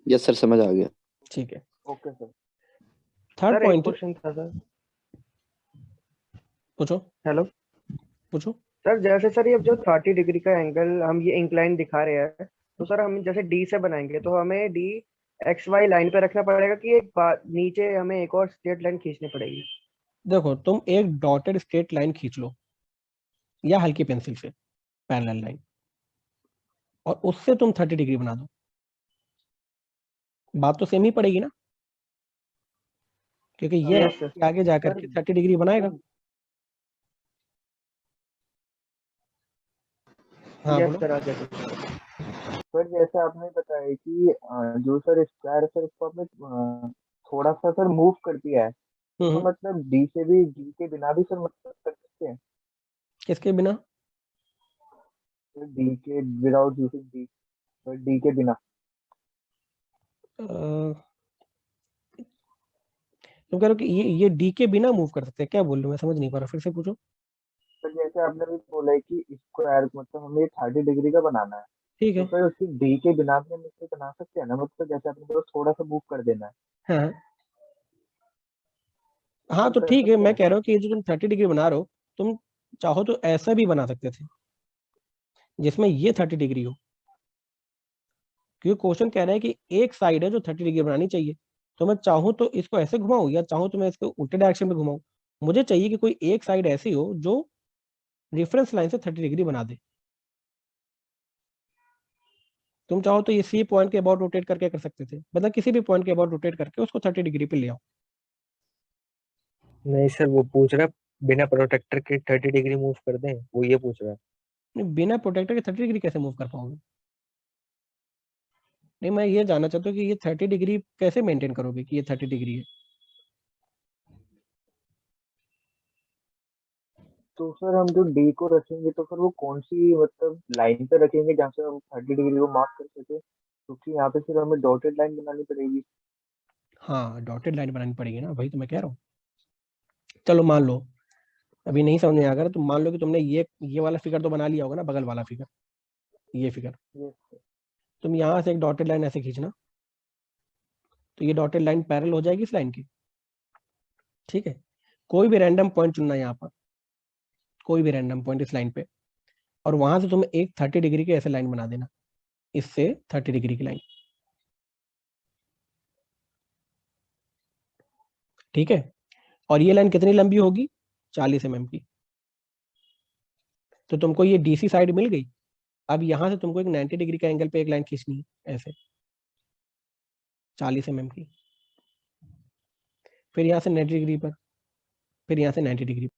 यस सर, समझ आ गया। ठीक है, ओके सर। थर्ड सर एक पॉइंट क्वेश्चन था सर। पूछो हेलो पूछो। सर, जैसे सर ये जो 30 डिग्री का एंगल हम ये इंक्लाइन दिखा रहे हैं, तो सर हम जैसे डी से बनाएंगे तो हमें डी एक्स वाई लाइन पे रखना पड़ेगा कि एक नीचे हमें एक और स्ट्रेट लाइन खींचनी पड़ेगी? देखो, तुम एक डॉटेड स्ट्रेट लाइन खींच लो, या हल्की पेंसिल से पैरेलल लाइन, और उससे तुम 30 डिग्री बना दो। बात तो सेम ही पड़ेगी ना, क्योंकि ये यस सर। आगे जाकर सर के 30 डिग्री बनाएगा। हाँ यस बोलो। सर, आ गया सर। सर जैसे आपने बताया कि जो सर स्क्वायर है सर इसको आपने थोड़ा सा सर मूव कर दिया है, तो हम्म, मतलब डी से भी, डी के बिना भी सर मतलब कर सकते हैं? किसके बिना? डी के without using D, sir D के बिना। तुम कह रहे हो कि ये डी के बिना मूव कर सकते हैं? क्या बोल रहे हो, मैं समझ नहीं पा रहा, फिर से पूछो। सर जैसे आपने भी बोला है कि स्क्वायर मतलब हमें 30 डिग्री का बनाना है, ठीक तो है। सर उसकी डी के बिना भी हम इससे बना सकते हैं ना? मतलब जैसे आपने बोला थोड़ा सा मूव कर देना है, हाँ हाँ, तो तो कर ठीक है, सकते मैं हैं? कह रहा हूँ कि ये जो तुम 30 डिग्री बना रहे हो, तुम चाहो तो ऐसा भी बना सकते थे जिसमें ये 30 डिग्री हो, क्योंकि क्वेश्चन कह रहा है कि एक साइड है जो 30 डिग्री बनानी चाहिए। तो मैं चाहूँ तो इसको ऐसे घुमाऊं, या चाहूँ तो मैं इसको उल्टे डायरेक्शन में घुमाऊं। मुझे चाहिए कि कोई एक साइड ऐसी हो जो रेफरेंस लाइन से 30 डिग्री बना दे। तुम चाहो तो ये सी पॉइंट के अबाउट रोटेट करके कर सकते थे, मतलब किसी भी पॉइंट के अबाउट रोटेट करके उसको 30 डिग्री पे ले आओ। नहीं सर, वो पूछ रहा बिना प्रोटेक्टर के 30 डिग्री मूव कर दें, वो ये पूछ रहा है। नहीं, बिना प्रोटेक्टर के 30 डिग्री कैसे मूव कर पाओगे? नहीं, मैं ये जानना चाहता हूँ कि ये 30 डिग्री कैसे मेंटेन करोगे कि ये 30 डिग्री है। तो सर हम जो डी को रखेंगे तो फिर वो कौन सी मतलब लाइन पे रखेंगे जहाँ से हम 30 डिग्री को मार्क कर सके? क्योंकि यहाँ पे फिर हमें डॉटेड लाइन बनानी पड़ेगी। हाँ, डॉटेड लाइन बनानी पड़ेगी ना, वही तो मैं कह रहा हूँ। चलो मान लो अभी नहीं समझ में आ रहा, तो मान लो कि तुमने ये वाला फिगर तो बना लिया होगा ना, बगल वाला फिगर, ये फिगर। यस तुम यहाँ से एक डॉटेड लाइन ऐसे खींचना, तो ये डॉटेड लाइन पैरेलल हो जाएगी इस लाइन की। ठीक है, कोई भी रैंडम पॉइंट चुनना है यहाँ पर, कोई भी रैंडम पॉइंट इस लाइन पे, और वहां से तुम्हें एक 30 डिग्री की ऐसे लाइन बना देना, इससे 30 डिग्री की लाइन। ठीक है, और ये लाइन कितनी लंबी होगी? 40 mm की। तो तुमको ये डीसी साइड मिल गई। अब यहां से तुमको एक 90 डिग्री का एंगल पे एक लाइन खींचनी है ऐसे, 40 mm की, फिर यहाँ से 90 डिग्री पर, फिर यहाँ से 90 डिग्री।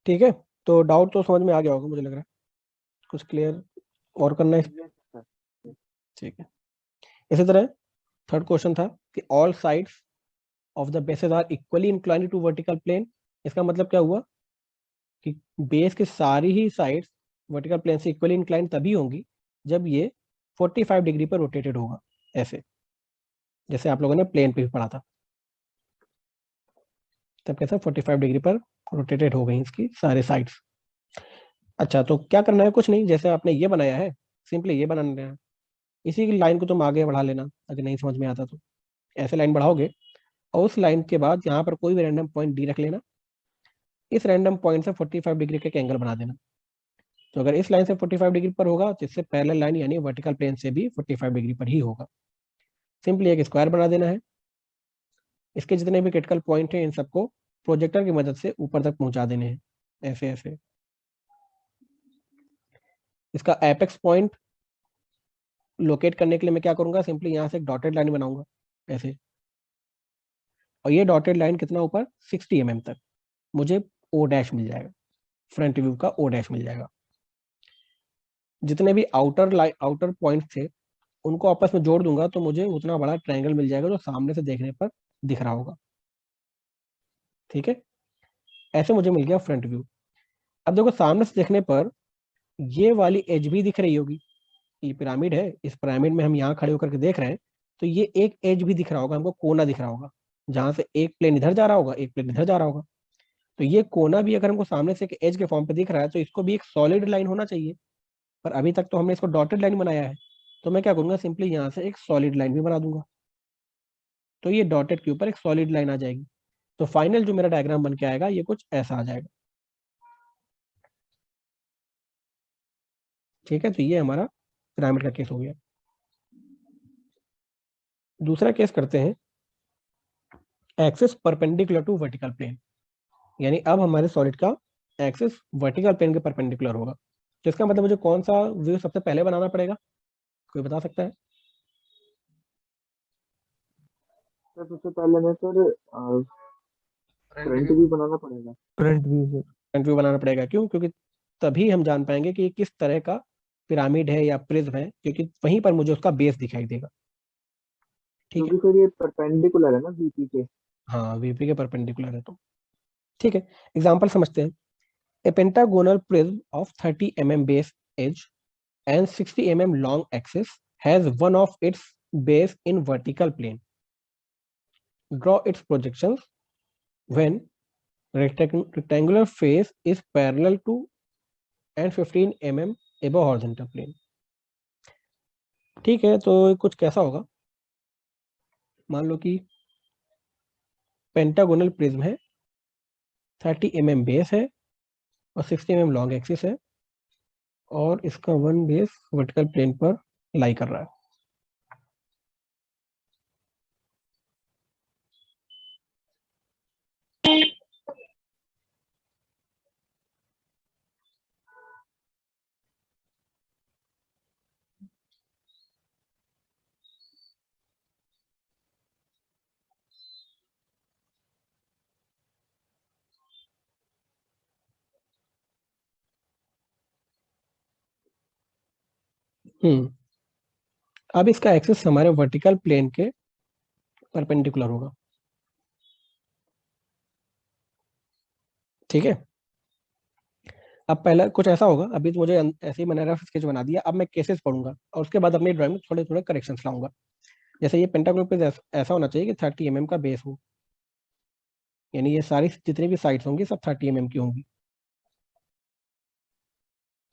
ठीक है, तो डाउट तो समझ में आ गया होगा मुझे लग रहा है। कुछ क्लियर और करना है यस सर। ठीक है, इसी तरह थर्ड क्वेश्चन था कि all sides of the bases are equally inclined to vertical plane. इसका मतलब क्या हुआ कि बेस की सारी ही साइड्स वर्टिकल प्लेन से इक्वली इंक्लाइंड तभी होंगी जब ये 45 डिग्री पर रोटेटेड होगा, ऐसे जैसे आप लोगों ने प्लेन पे भी पढ़ा था। तब कैसा 45 डिग्री पर रोटेटेड हो गई इसकी सारे साइड्स। अच्छा, तो क्या करना है? कुछ नहीं, जैसे आपने ये बनाया है सिंपली ये बनाना है, इसी की लाइन को तुम आगे बढ़ा लेना। अगर नहीं समझ में आता तो ऐसे लाइन बढ़ाओगे और उस लाइन के बाद यहाँ पर कोई भी रैंडम पॉइंट डी रख लेना। इस रैंडम पॉइंट से 45 डिग्री का एक एंगल बना देना। तो अगर इस लाइन से 45 डिग्री पर होगा तो इससे पैरेलल लाइन यानी वर्टिकल प्लेन से भी 45 डिग्री पर ही होगा। सिंपली एक स्क्वायर बना देना है। इसके जितने भी क्रिटिकल पॉइंट हैं इन सबको प्रोजेक्टर की मदद से ऊपर तक पहुंचा देने हैं, ऐसे ऐसे। इसका एपेक्स पॉइंट लोकेट करने के लिए मैं क्या करूंगा, सिंपली यहाँ से एक डॉटेड लाइन बनाऊंगा ऐसे, और ये डॉटेड लाइन कितना ऊपर 60 mm तक मुझे ओ डैश मिल जाएगा, फ्रंट व्यू का ओ डैश मिल जाएगा। जितने भी आउटर पॉइंट थे उनको आपस में जोड़ दूंगा तो मुझे उतना बड़ा ट्रायंगल मिल जाएगा जो सामने से देखने पर दिख रहा होगा। ठीक है, ऐसे मुझे मिल गया फ्रंट व्यू। अब देखो सामने से देखने पर ये वाली एज भी दिख रही होगी। ये पिरामिड है, इस पिरामिड में हम यहाँ खड़े होकर के देख रहे हैं तो ये एक एज भी दिख रहा होगा, हमको कोना दिख रहा होगा, जहां से एक प्लेन इधर जा रहा होगा एक प्लेन इधर जा रहा होगा। तो ये कोना भी अगर हमको सामने से एक एज के फॉर्म पे दिख रहा है तो इसको भी एक सॉलिड लाइन होना चाहिए, पर अभी तक तो हमने इसको डॉटेड लाइन बनाया है। तो मैं क्या करूंगा, सिंपली यहाँ से एक सॉलिड लाइन भी बना दूंगा, तो ये डॉटेड के ऊपर एक सॉलिड लाइन आ जाएगी। तो फाइनल जो मेरा डायग्राम बन के आएगा ये कुछ ऐसा आ जाएगा। ठीक है, तो ये हमारा पिरामिड का केस हो गया। दूसरा केस करते हैं axis perpendicular to vertical plane, यानी अब हमारे सॉलिड का एक्सिस वर्टिकल प्लेन के परपेंडिकुलर होगा। तो इसका मतलब मुझे कौन सा व्यू सबसे पहले बनाना पड़ेगा, कोई बता सकता है? सर सबसे पहले मैं सर फ्रंट व्यू बनाना पड़ेगा। Front view sir. Front view बनाना पड़ेगा, क्यों? क्योंकि तभी हम जान पाएंगे कि ये किस तरह का पिरामिड है या प्रिज्म है, क्योंकि वहीं पर मुझे उसका बेस दिखाई देगा। ठीक है, क्योंकि सर ये परपेंडिकुलर है ना वीपी के। हाँ वीपी के परपेंडिकुलर है तो ठीक है। एग्जाम्पल समझते हैं। A pentagonal prism of 30 mm base edge and 60 mm long axis has one of its base in vertical plane. Draw its projections when rectangular face is parallel to and 15 mm above horizontal plane. ठीक है, तो कुछ कैसा होगा, मान लो कि pentagonal prism है, 30 mm base है और 60 mm लॉन्ग एक्सिस है, और इसका वन बेस वर्टिकल प्लेन पर लाई कर रहा है। अब इसका एक्सिस हमारे वर्टिकल प्लेन के परपेंडिकुलर होगा। ठीक है, अब पहला कुछ ऐसा होगा, अभी तो मुझे ऐसे ही मैंने रफ स्केच बना दिया, अब मैं केसेस पढ़ूंगा और उसके बाद अपनी ड्राइंग में थोड़े थोड़े करेक्शंस लाऊंगा। जैसे ये पेंटागोनल प्रिज्म ऐसा होना चाहिए कि 30 mm का बेस हो, यानी ये सारी जितनी भी साइड्स होंगी सब 30 mm की होंगी।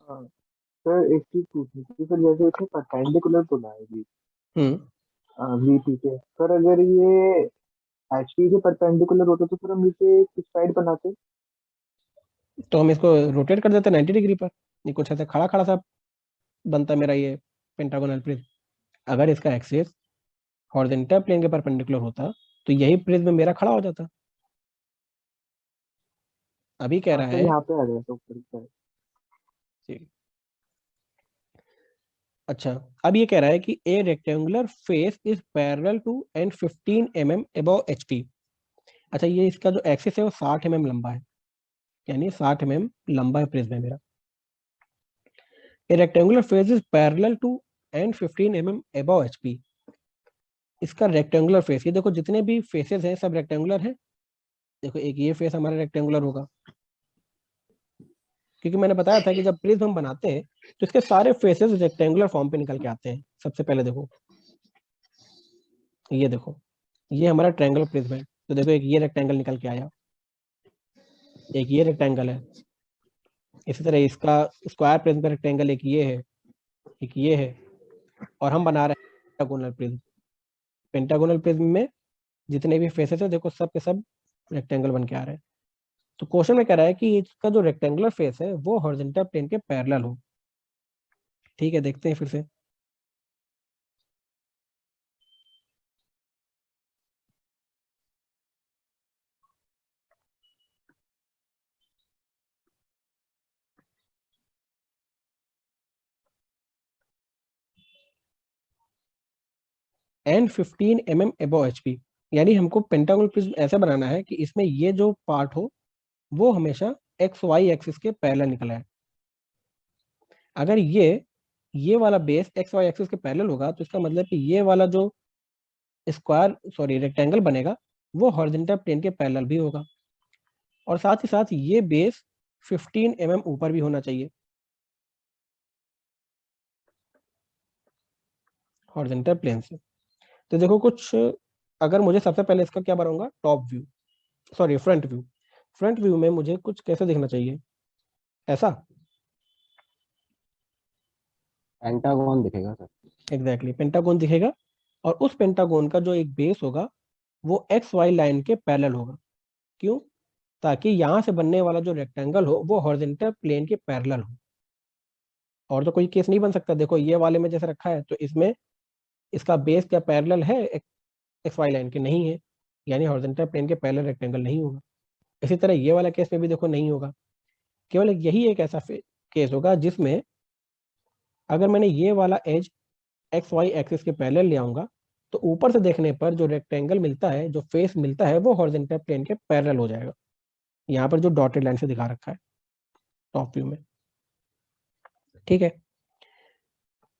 हाँ सर, एक चीज पूछनी थी सर, जैसे इसमें परपेंडिकुलर तो लाएगी वीपी के, सर अगर ये एचपी के परपेंडिकुलर होते तो फिर हम इसे किस साइड बनाते? तो हम इसको रोटेट कर देते 90 डिग्री पर, ये कुछ ऐसा खड़ा खड़ा सा बनता मेरा ये पेंटागोनल प्रिज्म। अगर इसका एक्सिस हॉरिजॉन्टल प्लेन के परपेंडिकुलर होता तो यही प्रिज्म मेरा खड़ा हो जाता। अभी कह रहा सर है यहाँ पे आ गया तो ऊपर की side। ठीक। अच्छा, अब ये कह रहा है कि a rectangular face is parallel to and 15 mm above HP. अच्छा, ये इसका जो एक्सिस है वो 60 mm लंबा है, यानी 60 mm लंबा है प्रिज्म है मेरा। A rectangular face is parallel to and 15 mm above HP. इसका रेक्टेंगुलर फेस, ये देखो जितने भी फेसेस हैं सब रेक्टेंगुलर हैं। देखो एक ये फेस हमारा रेक्टेंगुलर होगा, क्योंकि मैंने बताया था कि जब प्रिज्म हम बनाते हैं तो इसके सारे फेसेस रेक्टेंगुलर फॉर्म पे निकल के आते हैं। सबसे पहले देखो, ये देखो, ये हमारा ट्रायंगल प्रिज्म है, तो देखो एक ये रेक्टेंगल निकल के आया, एक ये रेक्टेंगल है। इसी तरह इसका स्क्वायर प्रिज्म का रेक्टेंगल एक ये है, एक ये है, और हम बना रहे हैं पेंटागोनल प्रिज्म। पेंटागोनल प्रिज्म में जितने भी फेसेस है देखो सब के सब रेक्टेंगल बन के आ रहे हैं। तो क्वेश्चन में कह रहा है कि इसका जो रेक्टेंगुलर फेस है वो हॉरिजॉन्टल प्लेन के पैरेलल हो। ठीक है, देखते हैं फिर से। एंड 15 mm अबव HP, यानी हमको पेंटागोनल प्रिज्म ऐसा बनाना है कि इसमें ये जो पार्ट हो वो हमेशा एक्स वाई एक्सिस के पैरेलल निकला है। अगर ये वाला बेस एक्स वाई एक्सिस के पैरेलल होगा तो इसका मतलब कि ये वाला जो रेक्टेंगल बनेगा वो हॉरिजॉन्टल प्लेन के पैरेलल भी होगा, और साथ ही साथ ये बेस 15 mm ऊपर भी होना चाहिए हॉरिजॉन्टल प्लेन से। तो देखो कुछ, अगर मुझे सबसे पहले इसका क्या बनाऊंगा, फ्रंट व्यू। फ्रंट व्यू में मुझे कुछ कैसे दिखना चाहिए, ऐसा पेंटागन दिखेगा सर। एग्जैक्टली पेंटागोन दिखेगा, और उस पेंटागोन का जो एक बेस होगा वो एक्स वाई लाइन के पैरेलल होगा। क्यों? ताकि यहां से बनने वाला जो रेक्टेंगल हो वो हॉरिजॉन्टल प्लेन के पैरेलल हो, और तो कोई केस नहीं बन सकता। देखो ये वाले में जैसे रखा है तो इसमें इसका बेस क्या पैरेलल है एक्स वाई लाइन के? नहीं है, यानी हॉरिजॉन्टल प्लेन के पैरेलल रेक्टेंगल नहीं होगा। इसी तरह ये वाला केस में भी देखो नहीं होगा। केवल यही एक ऐसा केस होगा जिसमें अगर मैंने ये वाला एज एक्स वाई एक्सिस के पैरेलल ले आऊंगा तो ऊपर से देखने पर जो रेक्टेंगल मिलता है, जो फेस मिलता है, वो हॉरिजॉन्टल प्लेन के पैरेलल हो जाएगा। यहाँ पर जो डॉटेड लाइन से दिखा रखा है टॉप व्यू में। ठीक है,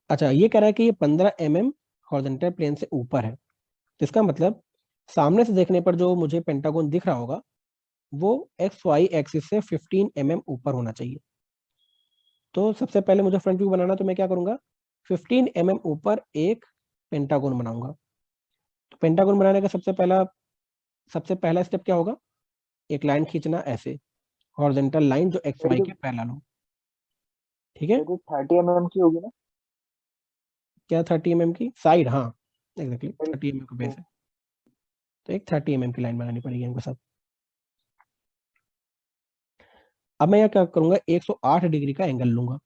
अच्छा ये कह रहा है कि ये 15 mm हॉरिजॉन्टल प्लेन से ऊपर है, तो इसका मतलब सामने से देखने पर जो मुझे पेंटागन दिख रहा होगा वो एक्स वाई एक्सिस से 15 mm ऊपर होना चाहिए। तो सबसे पहले मुझे फ्रंट व्यू बनाना, तो मैं क्या करूंगा, 15 mm ऊपर एक पेंटागन बनाऊंगा। तो पेंटागन बनाने का सबसे पहला स्टेप क्या होगा, एक लाइन खींचना ऐसे, हॉरिजॉन्टल लाइन जो एक्स वाई के पैरेलल हो। ठीक है, 30 mm की होगी ना? क्या 30 mm की साइड? हाँ एग्जैक्टली 30 mm का बेस है, तो एक 30 mm की लाइन बनानी पड़ेगी हमको सब। अब मैं क्या करूंगा, 108 डिग्री का एंगल लूंगा।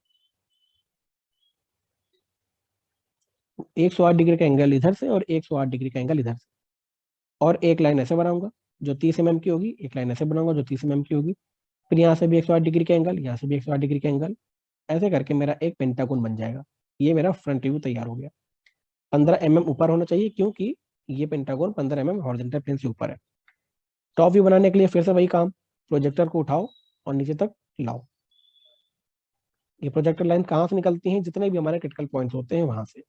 108 डिग्री का एंगल इधर से और 108 डिग्री का एंगल इधर से, और एक लाइन ऐसे बनाऊंगा जो 30 mm की होगी, एक लाइन ऐसे बनाऊंगा जो 30 mm की होगी, फिर यहाँ से भी 108 डिग्री का एंगल, यहाँ से भी 108 डिग्री का एंगल, ऐसे करके मेरा एक पेंटागन बन जाएगा। ये मेरा फ्रंट व्यू तैयार हो गया। 15 mm ऊपर होना चाहिए क्योंकि ये पेंटागन 15 mm हॉरिजॉन्टल प्लेन से ऊपर है। टॉप व्यू बनाने के लिए फिर से वही काम, प्रोजेक्टर को उठाओ और नीचे तक लाओ। ये प्रोजेक्टर लाइन कहाँ से निकलती हैं, जितने भी हमारे क्रिटिकल पॉइंट्स होते हैं वहां से,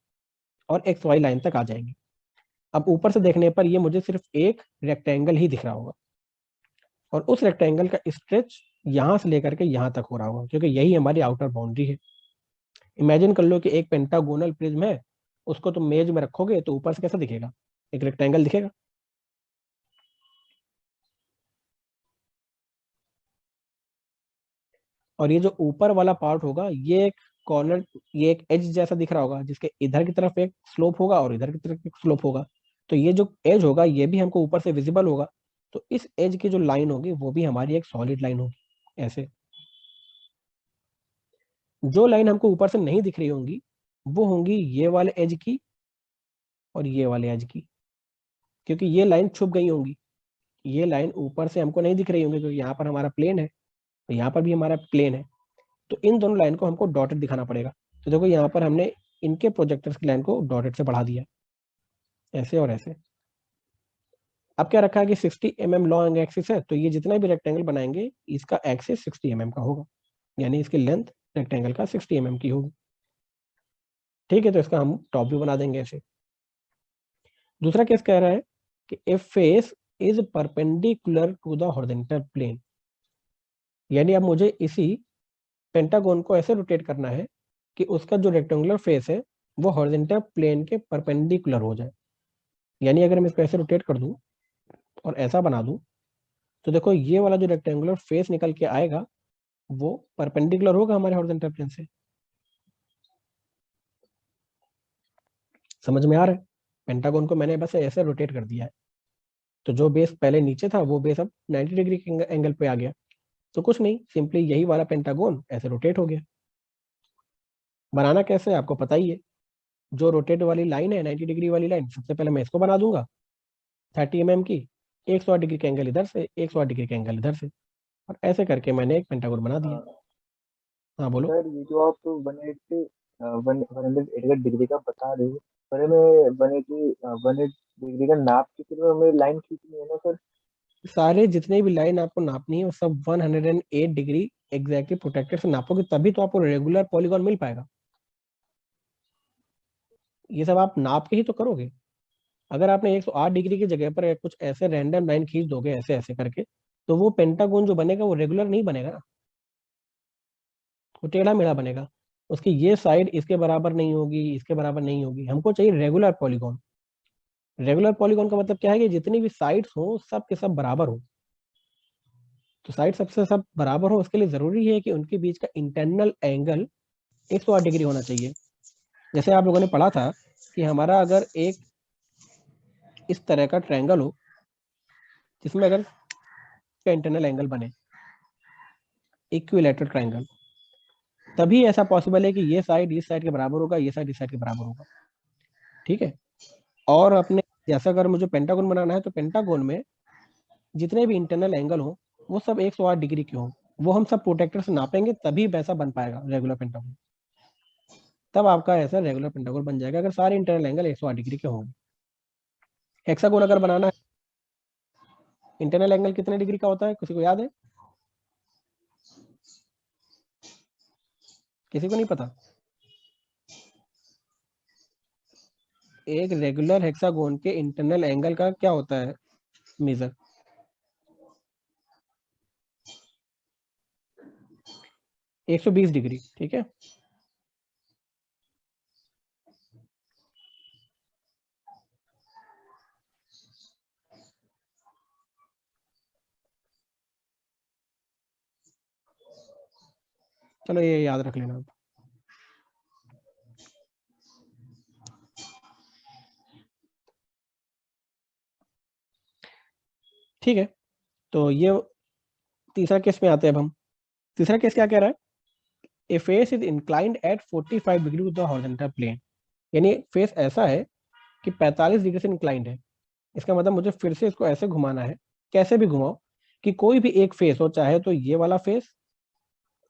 और एक्स वाई लाइन तक आ जाएंगे। अब ऊपर से देखने पर ये मुझे सिर्फ एक रेक्टेंगल ही दिख रहा होगा, और उस रेक्टेंगल का स्ट्रेच यहां से लेकर के यहां तक हो रहा होगा, क्योंकि यही हमारी आउटर बाउंड्री है। इमेजिन कर लो कि एक पेंटागोनल प्रिज्म है, उसको तुम मेज में रखोगे तो ऊपर से कैसा दिखेगा, एक रेक्टेंगल दिखेगा। और ये जो ऊपर वाला पार्ट होगा ये एक कॉर्नर, ये एक एज जैसा दिख रहा होगा, जिसके इधर की तरफ एक स्लोप होगा और इधर की तरफ एक स्लोप होगा। तो ये जो एज होगा ये भी हमको ऊपर से विजिबल होगा, तो इस एज की जो लाइन होगी वो भी हमारी एक सॉलिड लाइन होगी। ऐसे जो लाइन हमको ऊपर से नहीं दिख रही होंगी वो होंगी ये वाले एज की और ये वाले एज की, क्योंकि ये लाइन छुप गई होंगी। ये लाइन ऊपर से हमको नहीं दिख रही होंगी क्योंकि यहाँ पर हमारा प्लेन है, तो यहाँ पर भी हमारा प्लेन है, तो इन दोनों लाइन को हमको डॉटेड दिखाना पड़ेगा। तो देखो यहाँ पर हमने इनके प्रोजेक्टर्स की लाइन को डॉटेड से बढ़ा दिया, ऐसे और ऐसे। अब क्या रखा है कि 60 mm लॉन्ग एक्सिस है, तो ये जितना भी रेक्टेंगल बनाएंगे इसका एक्सिस 60 mm का होगा, यानी इसकी लेंथ रेक्टेंगल का 60 mm की होगी। ठीक है, तो इसका हम टॉप व्यू बना देंगे ऐसे। दूसरा केस कह रहा है कि if face is perpendicular to the horizontal plane, यानी अब मुझे इसी पेंटागन को ऐसे रोटेट करना है कि उसका जो रेक्टेंगुलर फेस है वो हॉरिजॉन्टल प्लेन के परपेंडिकुलर हो जाए। यानी अगर मैं इसको ऐसे रोटेट कर दूं और ऐसा बना दूं तो देखो ये वाला जो रेक्टेंगुलर फेस निकल के आएगा वो परपेंडिकुलर होगा हमारे हॉरिजॉन्टल प्लेन से। समझ में आ रहा है? पेंटागन को मैंने बस ऐसे रोटेट कर दिया है, तो जो बेस पहले नीचे था वो बेस अब 90 डिग्री के एंगल पे आ गया। तो कुछ नहीं, सिंपली यही वाला पेंटागन ऐसे रोटेट हो गया। बनाना कैसे है आपको पता ही है। जो रोटेट वाली लाइन है 90 डिग्री वाली लाइन, सबसे पहले मैं इसको बना दूंगा 30 mm की, 108 डिग्री का एंगल इधर से, 108 डिग्री का एंगल इधर से, और ऐसे करके मैंने एक पेंटागन बना दिया। हाँ बोलो। सर ये जो आप 180 डिग्री का बता रहे हो, पर हमें 180 डिग्री का नाप के फिर हमें लाइन खींचनी है ना सर? सारे जितने भी लाइन आपको नापनी है वो सब 108 डिग्री एग्जैक्टली प्रोटेक्टर से नापोगे, तभी तो आपको रेगुलर पॉलीगॉन मिल पाएगा। ये सब आप नाप के ही तो करोगे। अगर आपने 108 डिग्री की जगह पर कुछ ऐसे रैंडम लाइन खींच दोगे ऐसे ऐसे करके, तो वो पेंटागन जो बनेगा वो रेगुलर नहीं बनेगा ना, वो टेढ़ा मेढ़ा बनेगा। उसकी ये साइड इसके बराबर नहीं होगी, इसके बराबर नहीं होगी। हमको चाहिए रेगुलर पॉलीगॉन। रेगुलर पॉलीगॉन का मतलब क्या है कि जितनी भी साइड्स हो सब के सब बराबर हो। तो साइड सबसे सब बराबर हो उसके लिए जरूरी है कि उनके बीच का इंटरनल एंगल 108 डिग्री होना चाहिए। जैसे आप लोगों ने पढ़ा था कि हमारा अगर एक इस तरह का ट्रायंगल हो जिसमें अगर का इंटरनल एंगल बने इक्विलैटरल ट्रायंगल, तभी ऐसा पॉसिबल है कि ये साइड इस साइड के बराबर होगा, ये साइड इस साइड के बराबर होगा। ठीक है। और अपने जैसा अगर मुझे पेंटागन बनाना है तो पेंटागन में जितने भी इंटरनल एंगल हो वो सब 108 डिग्री के हो, वो हम सब प्रोटेक्टर से नापेंगे तभी वैसा बन पाएगा रेगुलर पेंटागन। तब आपका ऐसा रेगुलर पेंटागन बन जाएगा अगर सारे इंटरनल एंगल 108 डिग्री के होंगे। हेक्सागोन अगर बनाना है, इंटरनल एंगल कितने डिग्री का होता है किसी को याद है? किसी को नहीं पता? एक रेगुलर हेक्सागोन के इंटरनल एंगल का क्या होता है मेजर? 120 डिग्री। ठीक है। चलो ये याद रख लेना। ठीक है, तो ये तीसरा केस में आते हैं अब हम। तीसरा केस क्या कह रहा है? A face is inclined at 45 degree to the horizontal plane. यानी फेस ऐसा है कि 45 डिग्री से इंक्लाइंड है। इसका मतलब मुझे फिर से इसको ऐसे घुमाना है, कैसे भी घुमाओ, कि कोई भी एक फेस हो, चाहे तो ये वाला फेस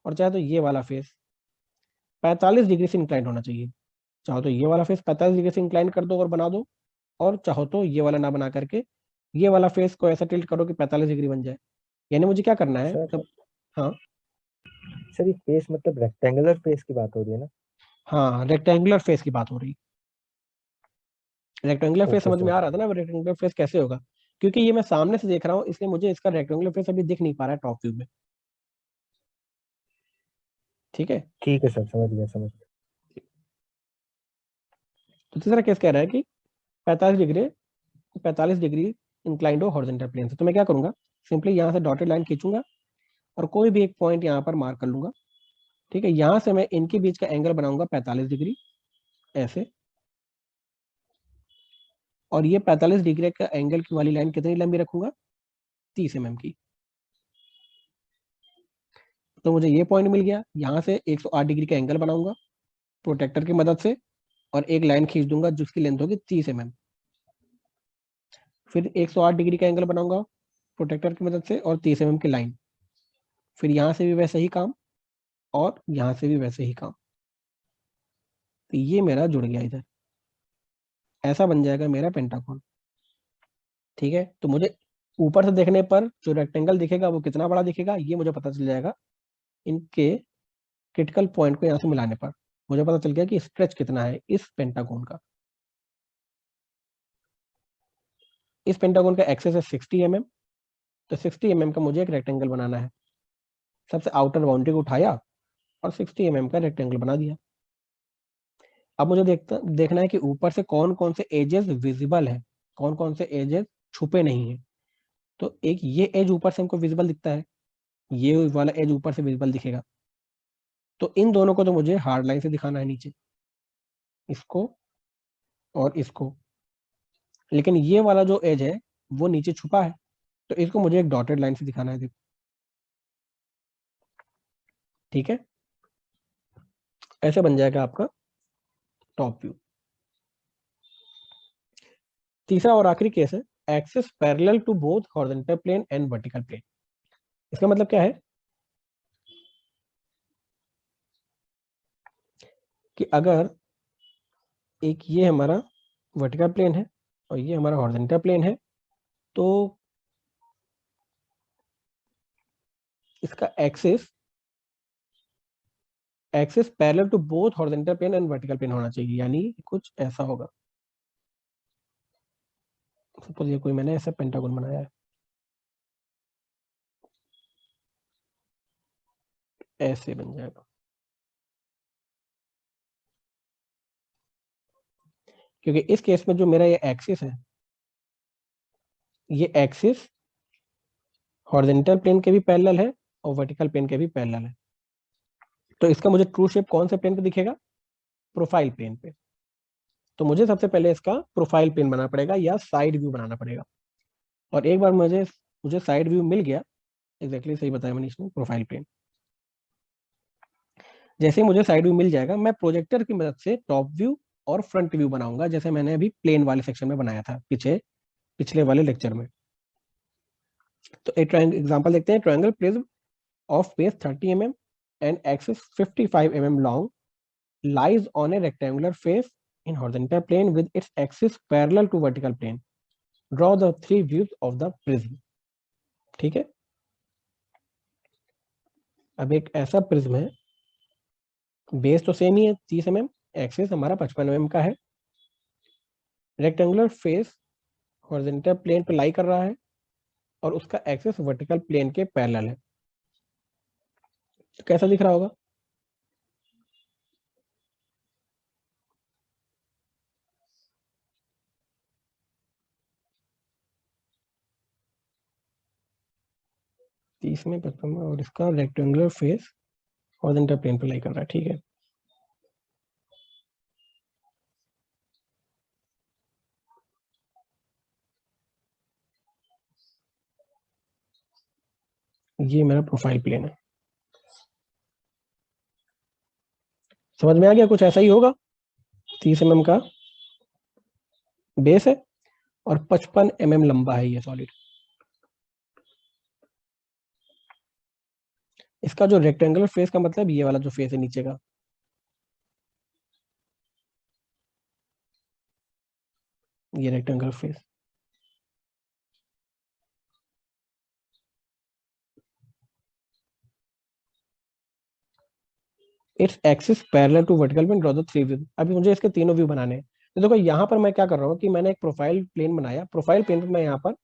और चाहे तो ये वाला फेस 45 डिग्री से इंक्लाइंड होना चाहिए। चाहो तो ये वाला फेस 45 डिग्री से इंक्लाइन कर दो और बना दो, और चाहो तो ये वाला ना बना करके ये वाला फेस को ऐसा टिल्ट करो कि 45 डिग्री बन जाए। यानी मुझे क्या करना है सर तब? हाँ सर ये फेस मतलब रेक्टेंगुलर फेस की बात हो रही है ना? हाँ, रेक्टेंगुलर फेस की बात हो रही। रेक्टेंगुलर फेस ओके समझ में सर। आ रहा था ना? रेक्टेंगुलर फेस कैसे होगा, क्योंकि ये मैं सामने से देख रहा हूँ इसलिए मुझे इसका रेक्टेंगुलर फेस अभी दिख नहीं पा रहा है टॉप व्यू में। ठीक है। ठीक है सर, समझ गया समझ गया। तो तीसरा केस कह रहा है कि 45 डिग्री इंक्लाइंड हो हॉरिजॉन्टल प्लेन से। तो मैं क्या करूंगा, सिंपली यहाँ से डॉटेड लाइन खींचूंगा और कोई भी एक पॉइंट यहाँ पर मार्क कर लूंगा। ठीक है। यहाँ से मैं इनके बीच का एंगल बनाऊंगा 45 डिग्री ऐसे, और ये 45 डिग्री का एंगल की वाली लाइन कितनी लंबी रखूंगा? 30 mm की। तो मुझे ये पॉइंट मिल गया। यहाँ से 108 डिग्री का एंगल बनाऊंगा प्रोटेक्टर की मदद से, और एक लाइन खींच दूंगा जिसकी लेंथ होगी 30 mm। फिर 108 डिग्री का एंगल बनाऊंगा प्रोटेक्टर की मदद से और 30 mm की लाइन। फिर यहाँ से भी वैसे ही काम और यहाँ से भी वैसे ही काम। तो ये मेरा जुड़ गया इधर, ऐसा बन जाएगा मेरा पेंटागन। ठीक है। तो मुझे ऊपर से देखने पर जो रेक्टेंगल दिखेगा वो कितना बड़ा दिखेगा ये मुझे पता चल जाएगा इनके क्रिटिकल पॉइंट को यहाँ से मिलाने पर। मुझे पता चल गया कि स्ट्रेच कितना है इस पेंटागन का। इस पेंटागन का एक्सेस है 60 mm। तो 60 mm का मुझे एक रेक्टेंगल बनाना है। सबसे आउटर बाउंड्री को उठाया और 60 mm का रेक्टेंगल बना दिया। अब मुझे देखना है कि ऊपर से कौन कौन से एजेस विजिबल है, कौन कौन से एजेस छुपे नहीं है। तो एक ये एज ऊपर से हमको विजिबल दिखता है, ये वाला एज ऊपर से विजिबल दिखेगा। तो इन दोनों को तो मुझे हार्ड लाइन से दिखाना है नीचे, इसको और इसको। लेकिन ये वाला जो एज है वो नीचे छुपा है, तो इसको मुझे एक डॉटेड लाइन से दिखाना है। देखो, ठीक है, ऐसे बन जाएगा आपका टॉप व्यू। तीसरा और आखिरी केस है axis parallel to both horizontal plane and vertical plane. इसका मतलब क्या है कि अगर एक ये हमारा वर्टिकल प्लेन है और ये हमारा हॉरिजॉन्टल प्लेन है, तो इसका axis parallel to both horizontal plane and vertical plane होना चाहिए। यानी कुछ ऐसा होगा। सपोज ये कोई मैंने ऐसा पेंटागन बनाया है, ऐसे बन जाएगा। क्योंकि इस केस में जो मेरा ये एक्सिस है, ये एक्सिस हॉरिजॉन्टल प्लेन के भी पैरेलल है और वर्टिकल प्लेन के भी पैरेलल है। तो इसका मुझे ट्रू शेप कौन से प्लेन पे दिखेगा? प्रोफाइल प्लेन पे। तो मुझे सबसे पहले इसका प्रोफाइल प्लेन बनाना पड़ेगा या साइड व्यू बनाना पड़ेगा। और एक बार मुझे साइड व्यू मिल गया, एग्जैक्टली सही बताया मनीष ने, प्रोफाइल प्लेन। जैसे ही मुझे साइड व्यू मिल जाएगा, मैं प्रोजेक्टर की मदद से टॉप व्यू और फ्रंट व्यू बनाऊंगा, जैसे मैंने अभी प्लेन वाले सेक्शन में बनाया था पिछले वाले लेक्चर में। तो एक एग्जांपल देखते हैं। Triangle prism of base 30 mm and axis 55 mm long lies on a rectangular face in horizontal plane with its axis parallel to vertical plane. Draw the three views of the prism. ठीक है, अब एक ऐसा prism है, base तो same ही है 30 mm, axis हमारा 55 mm का है, रेक्टेंगुलर फेस हॉरिजॉन्टल प्लेन पे लाई कर रहा है और उसका एक्सिस वर्टिकल प्लेन के पैरेलल है। तो कैसा दिख रहा होगा? तीस में 55 और इसका रेक्टेंगुलर फेस हॉरिजॉन्टल प्लेन पे लाई कर रहा है। ठीक है, ये मेरा प्रोफाइल प्लेन है। समझ में आ गया? कुछ ऐसा ही होगा। 30 mm का बेस है और 55 mm लंबा है ये सॉलिड। इसका जो रेक्टेंगुलर फेस का मतलब ये वाला जो फेस है नीचे का, ये rectangular face. Its axis parallel to vertical plane, draw the three view. अभी मुझे इसके तीनों व्यू बनाने हैं। तो देखो यहाँ पर मैं क्या कर रहा हूँ कि मैंने एक प्रोफाइल प्लेन बनाया। प्रोफाइल प्लेन पर मैं यहाँ पर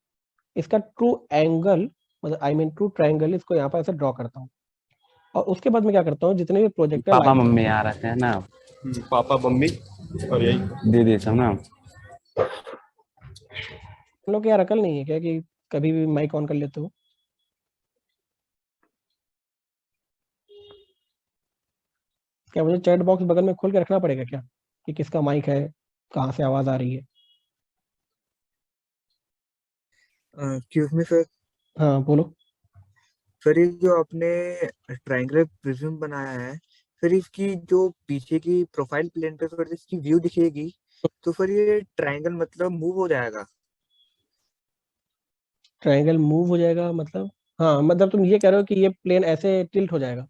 इसका ट्रू एंगल, मतलब आई मीन ट्रू ट्रायंगल, इसको यहाँ पर ऐसे ड्रॉ करता हूँ। और उसके बाद मैं क्या करता हूँ, जितने भी प्रोजेक्टर पापा मम्मी आ रहे थे ना, पापा मम्मी और यही दीदी सब ना। तुम लोग यार अकल नहीं है क्या कि कभी भी माइक ऑन कर लेते हो? क्या मुझे चैट बॉक्स बगल में खोल के रखना पड़ेगा क्या कि किसका माइक है, कहाँ से आवाज आ रही है? Excuse me sir. हाँ बोलो। सर ये जो आपने ट्रायंगुलर प्रिज्म बनाया है, फिर इसकी जो पीछे की प्रोफाइल प्लेन पे फिर इसकी व्यू दिखेगी, तो फिर ये ट्रायंगल मतलब मूव हो जाएगा। ट्रायंगल मूव हो जाएगा मतलब? हाँ, मतलब तुम ये कह रहे हो कि ये प्लेन ऐसे टिल्ट हो जाएगा?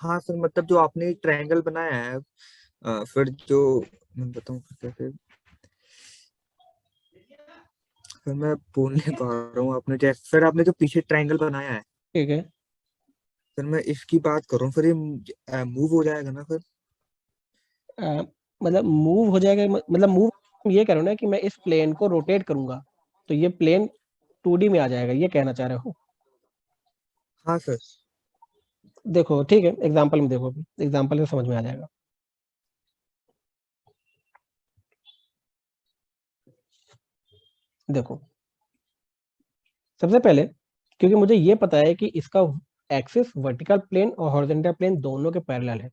हाँ सर, मतलब जो आपने ट्रायंगल बनाया है, फिर जो मैं बताऊँ कैसे, फिर मैं बोल नहीं पा रहा हूँ। आपने जैसे सर आपने जो पीछे ट्रायंगल बनाया है, ठीक है, फिर मैं इसकी बात कर रहा हूँ, फिर ये मूव हो जाएगा ना फिर? मतलब मूव हो जाएगा, मतलब मूव ये कह रहे हो ना कि मैं इस प्लेन को रोटेट करूंगा तो ये प्लेन 2D में आ जाएगा, ये कहना चाह रहे हो? हाँ सर। देखो ठीक है, एग्जाम्पल में देखो, एग्जाम्पल से समझ में आ जाएगा। देखो सबसे पहले, क्योंकि मुझे ये पता है कि इसका एक्सिस वर्टिकल प्लेन और हॉरिजॉन्टल प्लेन दोनों के पैरेलल है,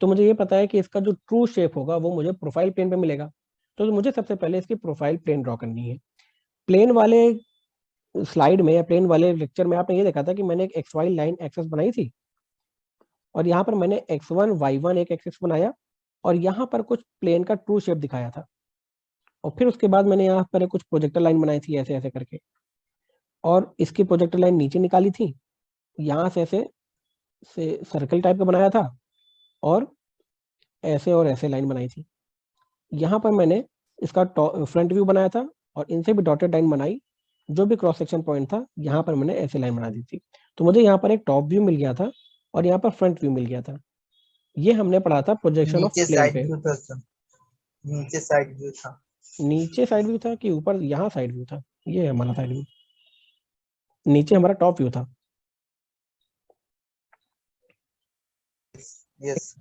तो मुझे ये पता है कि इसका जो ट्रू शेप होगा वो मुझे प्रोफाइल प्लेन पे मिलेगा। तो मुझे सबसे पहले इसकी प्रोफाइल प्लेन ड्रॉ करनी है। प्लेन वाले स्लाइड में या प्लेन वाले लेक्चर में आपने ये देखा था कि मैंने एक एक्स वाई लाइन एक्सेस बनाई थी, और यहाँ पर मैंने x1 y1 एक एक्सिस बनाया, और यहाँ पर कुछ प्लेन का ट्रू शेप दिखाया था, और फिर उसके बाद मैंने यहाँ पर कुछ प्रोजेक्टर लाइन बनाई थी ऐसे ऐसे करके, और इसकी प्रोजेक्टर लाइन नीचे निकाली थी, यहाँ से ऐसे से सर्कल टाइप का बनाया था, और ऐसे लाइन बनाई थी। यहाँ पर मैंने इसका फ्रंट व्यू बनाया था, और इनसे भी डॉटेड लाइन बनाई, जो भी क्रॉस सेक्शन पॉइंट था यहाँ पर मैंने ऐसे लाइन बना दी थी। तो मुझे यहाँ पर एक टॉप व्यू मिल गया था और यहाँ पर फ्रंट व्यू मिल गया था। ये हमने पढ़ा था प्रोजेक्शन ऑफ प्लेन पे। नीचे साइड व्यू था। नीचे साइड व्यू था कि ऊपर? यहाँ साइड व्यू था, ये हमारा साइड व्यू, नीचे हमारा टॉप व्यू था। यस।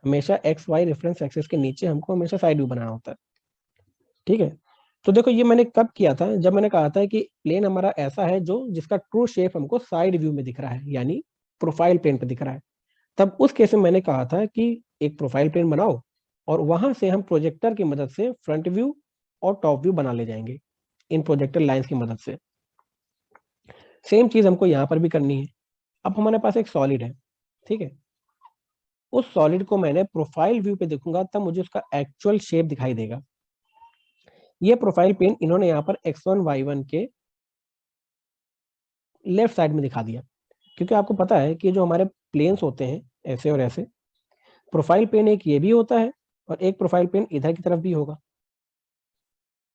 हमेशा एक्स वाई रेफरेंस एक्सिस के नीचे हमको हमेशा साइड व्यू बनाना होता है, ठीक है। तो देखो ये मैंने कब किया था, जब मैंने कहा था कि प्लेन हमारा ऐसा है जो जिसका ट्रू शेप हमको साइड व्यू में दिख रहा है, यानी प्रोफाइल प्लेन पे दिख रहा है। तब उस केस में मैंने कहा था कि एक प्रोफाइल प्लेन बनाओ, और वहां से हम प्रोजेक्टर की मदद से फ्रंट व्यू और टॉप व्यू बना ले जाएंगे इन प्रोजेक्टर लाइंस की मदद से। सेम चीज हमको यहाँ पर भी करनी है। अब हमारे पास एक सॉलिड है, ठीक है, उस सॉलिड को मैंने प्रोफाइल व्यू पे देखूंगा तब मुझे उसका एक्चुअल शेप दिखाई देगा। ये प्रोफाइल प्लेन इन्होंने यहाँ पर x1 y1 के लेफ्ट साइड में दिखा दिया, क्योंकि आपको पता है कि जो हमारे प्लेन्स होते हैं ऐसे और ऐसे, प्रोफाइल प्लेन एक ये भी होता है और एक प्रोफाइल प्लेन इधर की तरफ भी होगा,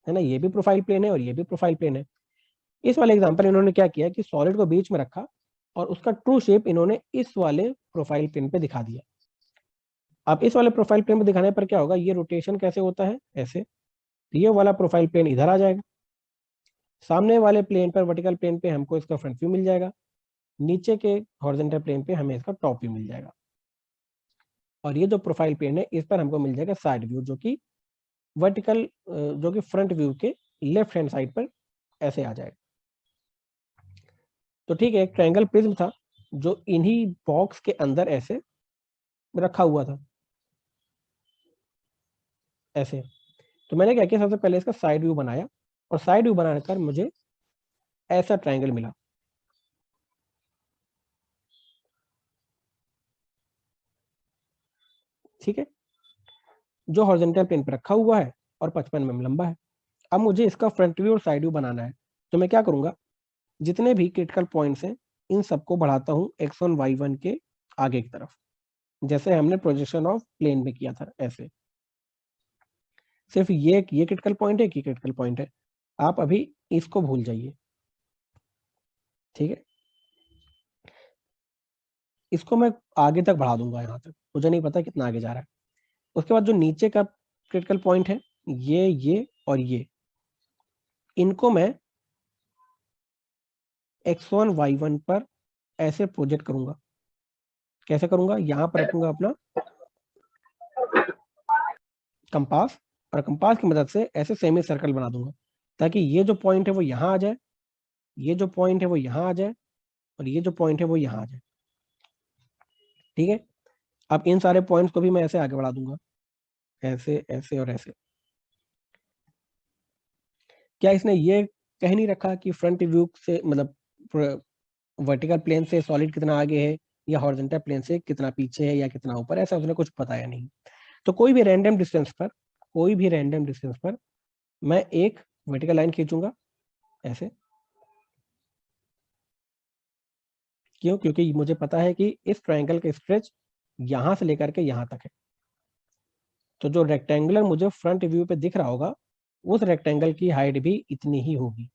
है ना। ये भी प्रोफाइल प्लेन है और ये भी प्रोफाइल प्लेन है। इस वाले एग्जांपल इन्होंने क्या किया कि सॉलिड को बीच में रखा और उसका ट्रू शेप इन्होंने इस वाले प्रोफाइल प्लेन पे दिखा दिया। अब इस वाले प्रोफाइल प्लेन पे दिखाने पर क्या होगा, ये रोटेशन कैसे होता है, ऐसे, ये वाला प्रोफाइल प्लेन इधर आ जाएगा, सामने वाले प्लेन पर वर्टिकल प्लेन पे हमको इसका फ्रंट व्यू मिल जाएगा, नीचे के हॉरिजॉन्टल प्लेन पे हमें इसका टॉप व्यू मिल जाएगा, और ये जो प्रोफाइल प्लेन है इस पर हमको मिल जाएगा साइड व्यू, जो कि वर्टिकल जो कि फ्रंट व्यू के लेफ्ट हैंड साइड पर ऐसे आ जाएगा। तो ठीक है, एक ट्रायंगल प्रिज्म था जो इन्हीं बॉक्स के अंदर ऐसे रखा हुआ था, ऐसे। तो मैंने क्या किया, सबसे पहले इसका साइड व्यू बनाया, और साइड व्यू बनाकर मुझे ऐसा ट्रायंगल मिला, ठीक है, जो हॉरिजॉन्टल प्लेन पर रखा हुआ है और 55 mm लंबा है। अब मुझे इसका फ्रंट व्यू और साइड व्यू बनाना है, तो मैं क्या करूंगा, जितने भी क्रिटिकल पॉइंट्स हैं इन सबको बढ़ाता हूं x1 y1 के आगे की तरफ, जैसे हमने प्रोजेक्शन ऑफ प्लेन में किया था ऐसे। सिर्फ ये क्रिटिकल पॉइंट है, क्रिटिकल पॉइंट है, आप अभी इसको भूल जाइए, ठीक है। इसको मैं आगे तक बढ़ा दूंगा, यहाँ तक, मुझे नहीं पता कितना आगे जा रहा है। उसके बाद जो नीचे का क्रिटिकल पॉइंट है, ये और ये, इनको मैं x1 y1 पर ऐसे प्रोजेक्ट करूंगा। कैसे करूंगा, यहाँ पर रखूंगा अपना कंपास, और कंपास की मदद से ऐसे सेमी सर्कल बना दूंगा, ताकि ये जो पॉइंट है वो यहाँ आ जाए, ये जो पॉइंट है वो यहाँ आ जाए, और ये जो पॉइंट है वो यहाँ आ जाए, ठीक है। अब इन सारे पॉइंट्स को भी मैं ऐसे आगे बढ़ा दूंगा, ऐसे ऐसे और ऐसे। क्या इसने ये कह नहीं रखा कि फ्रंट व्यू से, मतलब वर्टिकल प्लेन से सॉलिड कितना आगे है या हॉरिजॉन्टल प्लेन से कितना पीछे है या कितना ऊपर, ऐसा उसने कुछ बताया नहीं। तो कोई भी रैंडम डिस्टेंस पर मैं एक वर्टिकल लाइन खींचूंगा ऐसे। क्यों? क्योंकि मुझे पता है कि इस ट्रायंगल का स्ट्रेच यहां से लेकर के यहां तक है, तो जो रेक्टेंगुलर मुझे फ्रंट व्यू पे दिख रहा होगा उस रेक्टेंगल की हाइट भी इतनी ही होगी।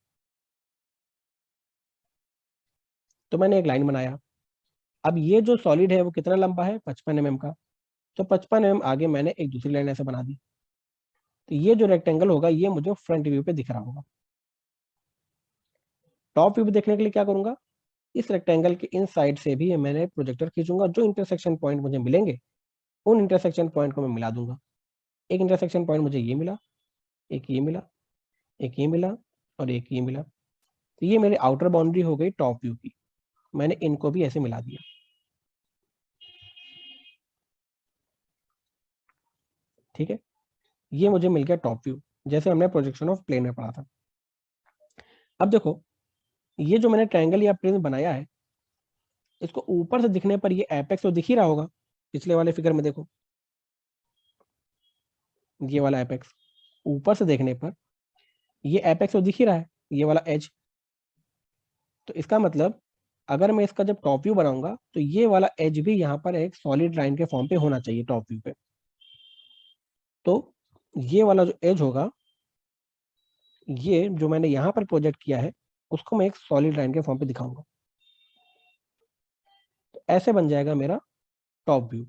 तो मैंने एक लाइन बनाया। अब ये जो सॉलिड है वो कितना लंबा है, 55 mm का, तो 55 mm आगे मैंने एक दूसरी लाइन ऐसे बना दी, तो ये जो रेक्टेंगल होगा ये मुझे फ्रंट व्यू पे दिख रहा होगा। टॉप व्यू पे देखने के लिए क्या करूंगा, इस रेक्टेंगल के इन साइड से भी मैंने प्रोजेक्टर खींचूंगा, जो इंटरसेक्शन पॉइंट मुझे मिलेंगे उन इंटरसेक्शन पॉइंट को मैं मिला दूंगा। एक इंटरसेक्शन पॉइंट मुझे ये मिला, एक ये मिला, एक ये मिला और एक ये मिला। तो ये मेरी आउटर बाउंड्री हो गई टॉप व्यू की। मैंने इनको भी ऐसे मिला दिया, ठीक है। ये मुझे मिल गया टॉप व्यू, जैसे हमने प्रोजेक्शन ऑफ प्लेन में पढ़ा था। अब देखो, ये जो मैंने ट्रायंगल या प्रिज्म बनाया है, इसको ऊपर से दिखने पर ये एपेक्स तो दिख ही रहा होगा। पिछले वाले फिगर में देखो, ये वाला एपेक्स ऊपर से देखने पर ये एपेक्स तो दिख ही रहा है, ये वाला एज। तो इसका मतलब अगर मैं इसका जब टॉप व्यू बनाऊंगा तो ये वाला एज भी यहाँ पर एक सॉलिड लाइन के फॉर्म पे होना चाहिए टॉप व्यू पे। तो ये वाला जो एज होगा, ये जो मैंने यहाँ पर प्रोजेक्ट किया है, उसको मैं एक सॉलिड लाइन के फॉर्म पे दिखाऊंगा। तो ऐसे बन जाएगा मेरा टॉप व्यू।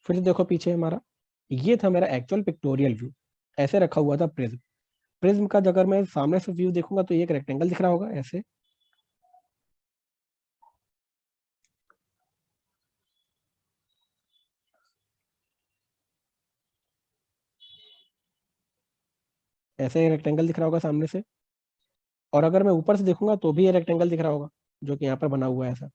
फिर देखो पीछे हमारा, ये था मेरा एक्चुअल पिक्टोरियल व्यू, ऐसे रखा हुआ था प्रिज्म। प्रिज्म का अगर मैं सामने से व्यू देखूंगा तो ये एक रेक्टेंगल दिख रहा होगा ऐसे, ऐसे रेक्टेंगल दिख रहा होगा सामने से। और अगर मैं ऊपर से देखूंगा तो भी ये रेक्टेंगल दिख रहा होगा जो कि यहाँ पर बना हुआ है ऐसा।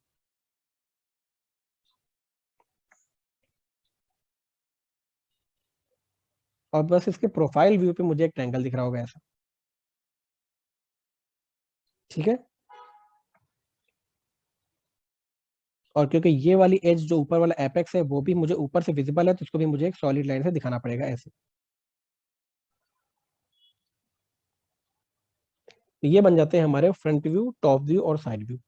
और बस इसके प्रोफाइल व्यू पे मुझे एक ट्रायंगल दिख रहा होगा ऐसा, ठीक है। और क्योंकि ये वाली एज जो ऊपर वाला एपेक्स है वो भी मुझे ऊपर से विजिबल है, तो इसको भी मुझे एक सॉलिड लाइन से दिखाना पड़ेगा ऐसे। तो ये बन जाते हैं हमारे फ्रंट व्यू, टॉप व्यू और साइड व्यू।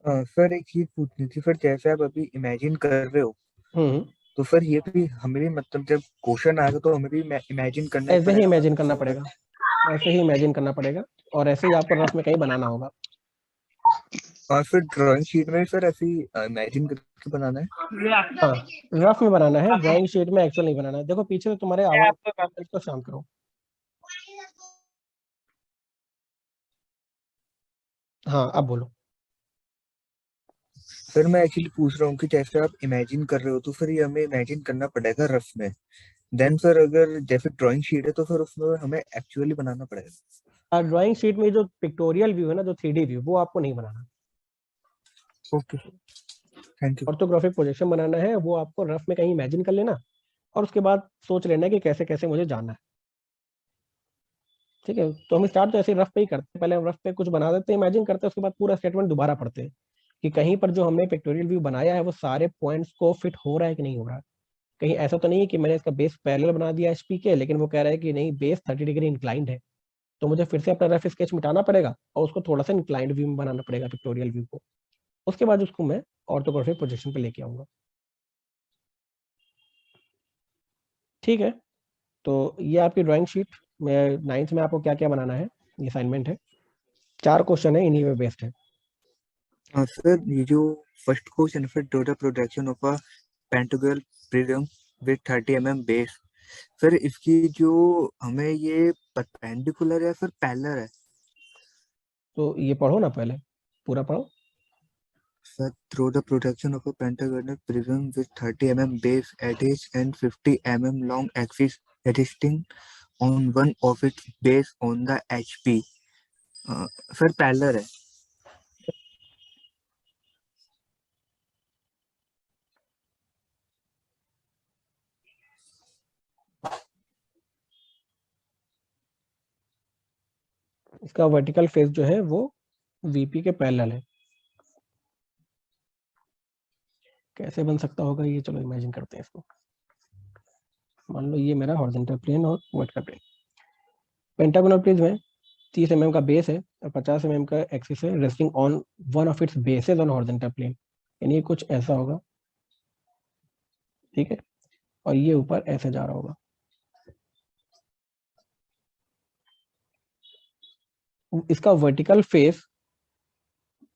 सर एक चीज पूछनी थी, फिर जैसे आप अभी इमेजिन कर रहे हो तो फिर ये भी हमें भी मतलब जब क्वेश्चन आएगा तो हमें भी इमेजिन करना ही ऐसे ही पड़ेगा। इमेजिन करना पड़ेगा, ऐसे ही इमेजिन करना पड़ेगा और ऐसे ही आपको रफ में कहीं बनाना होगा। और फिर ड्राइंग शीट में फिर ऐसे ही इमेजिन करके बनाना है। हाँ, रफ में बनाना है, ड्राइंग शीट में एक्चुअल नहीं बनाना है। देखो पीछे से तुम्हारे आवाज, इसको शांत करो। हाँ अब बोलो। सर मैं एक्चुअली पूछ रहा हूँ कि जैसे आप इमेजिन कर रहे हो तो फिर ये हमें इमेजिन करना पड़ेगा रफ में। देन सर अगर जैसे ड्राइंग शीट है तो फिर उसमें हमें एक्चुअली बनाना पड़ेगा। ड्राइंग शीट में जो पिक्टोरियल व्यू है ना, जो 3D व्यू, वो आपको नहीं बनाना। Okay, thank you. Orthographic projection बनाना है, वो आपको रफ में कहीं इमेजिन कर लेना और उसके बाद सोच लेना कि कैसे कैसे मुझे जाना है, ठीक है। तो हम स्टार्ट तो ऐसे रफ पे ही करते हैं, पहले हम रफ पे कुछ बना देते हैं, इमेजिन करते हैं, उसके बाद पूरा स्टेटमेंट दोबारा पढ़ते हैं कि कहीं पर जो हमने पिक्टोरियल व्यू बनाया है वो सारे पॉइंट्स को फिट हो रहा है कि नहीं हो रहा है। कहीं ऐसा तो नहीं है कि मैंने इसका बेस पैरेलल बना दिया एचपी के, लेकिन वो कह रहा है कि नहीं, बेस 30 डिग्री इंक्लाइंड है, तो मुझे फिर से अपना रफ स्केच मिटाना पड़ेगा और उसको थोड़ा सा इंक्लाइंड व्यू में बनाना पड़ेगा पिक्टोरियल व्यू को। उसके बाद उसको मैं ऑर्थोग्राफिक प्रोजेक्शन पे लेके आऊंगा, ठीक है। तो ये आपकी ड्राइंग शीट में 9th में आपको क्या क्या बनाना है, ये असाइनमेंट है। 4 क्वेश्चन है, इन्हीं पे बेस्ड है। सर ये जो फर्स्ट क्वेश्चन फिर total production of a pentagonal prism with 30 mm base, फिर इसकी जो हमें ये परपेंडिकुलर है फिर पैरेलल है। तो ये पढ़ो ना, पहले पूरा पढ़ो। Sir, through the production of a pentagonal prism with 30 mm base edge and 50 mm long axis resting on one of its base on the HP. Sir, parallel है। इसका वर्टिकल फेस जो है वो वीपी के पैरेलल है। कैसे बन सकता होगा ये, चलो इमेजिन करते हैं इसको। मान लो ये मेरा हॉरिजॉन्टल प्लेन और वर्टिकल प्लेन। पेंटागोनल प्रिज्म है, 30 mm का बेस है और 50 mm का एक्सिस है, resting on one of its bases on horizontal plane, यानी कुछ ऐसा होगा, ठीक है। और ये ऊपर ऐसे जा रहा होगा। इसका vertical face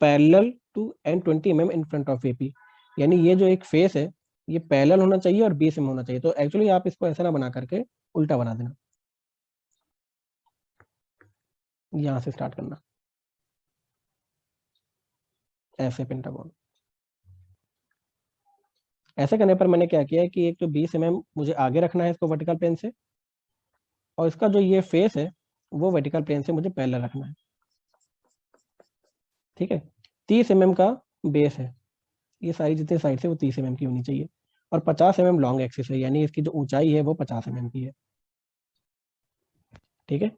parallel to and 20 mm in front of AP, यानी ये जो एक फेस है ये पैरेलल होना चाहिए और बेस में होना चाहिए। तो एक्चुअली आप इसको ऐसा ना बना करके उल्टा बना देना, यहाँ से स्टार्ट करना, ऐसे पेंटागन। ऐसे करने पर मैंने क्या किया है कि एक तो 20 mm मुझे आगे रखना है इसको वर्टिकल प्लेन से, और इसका जो ये फेस है वो वर्टिकल प्लेन से मुझे पैरेलल रखना है, ठीक है। 30 mm का बेस है, ये सारी जितनी साइड से वो 30 mm की होनी चाहिए, और 50 mm लॉन्ग एक्सिस है, यानी इसकी जो ऊंचाई है वो 50 mm की है, ठीक है।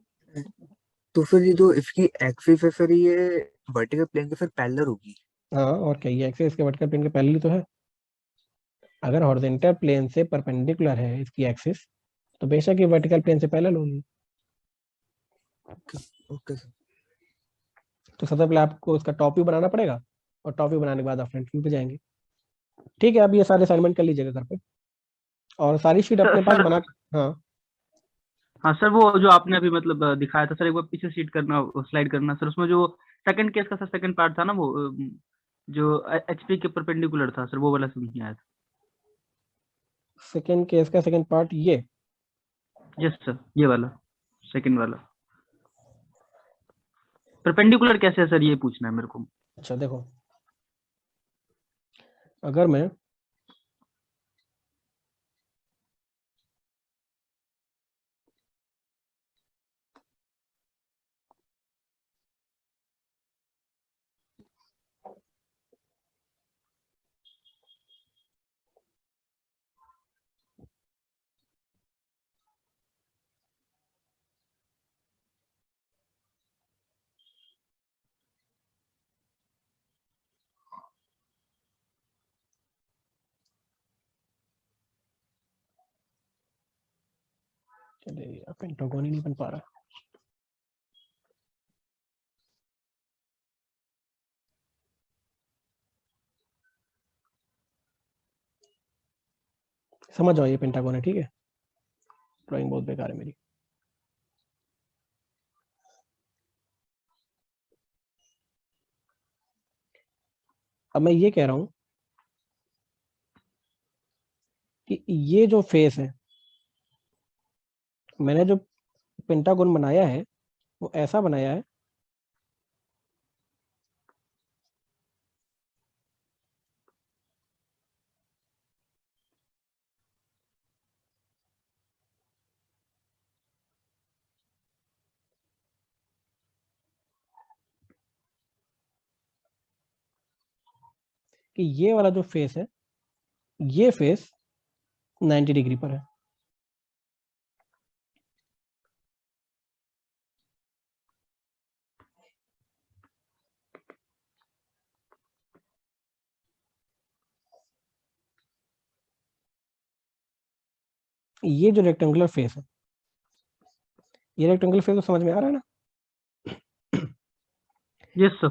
तो फिर ये जो इसकी एक्सिस है सर, ये वर्टिकल प्लेन के फिर पैरेलल होगी? हाँ, और क्या, ये एक्सिस इसके वर्टिकल प्लेन के पैरेलल ही तो है। अगर हॉरिजॉन्टल प्लेन से परपेंडिकुलर है इसकी एक्सिस, तो बेशक ये वर्टिकल प्लेन से पैरेलल होगी। Okay sir. तो सबसे पहले आपको इसका टॉप व्यू बनाना पड़ेगा, और टॉप व्यू बनाने के बाद आप फ्रंट व्यू पे जाएंगे, ठीक है। अब ये सारे असाइनमेंट कर लीजिएगा घर पे, और सारी शीट अपने पास बना। हाँ हाँ सर, वो जो आपने अभी मतलब दिखाया था सर, एक बार पीछे शीट करना, स्लाइड करना सर। उसमें जो सेकंड केस का सर सेकंड पार्ट था ना, वो जो एचपी के परपेंडिकुलर था सर, वो वाला समझ नहीं आया था। सेकंड केस का सेकंड पार्ट ये? यस सर, ये वाला सेकंड वाला परपेंडिकुलर कैसे है सर, ये पूछना है मेरे को। अच्छा देखो, अगर मैं चले, पेंटागन ही नहीं बन पा रहा। समझ जाओ, ये पेंटागन है, ठीक है। ड्राइंग बहुत बेकार है मेरी। अब मैं ये कह रहा हूं कि ये जो फेस है, मैंने जो पेंटागन बनाया है वो ऐसा बनाया है कि ये वाला जो फेस है, ये फेस 90 डिग्री पर है, ये जो रेक्टेंगुलर फेस है, ये रेक्टेंगुलर फेस तो समझ में आ रहा है ना? Yes sir.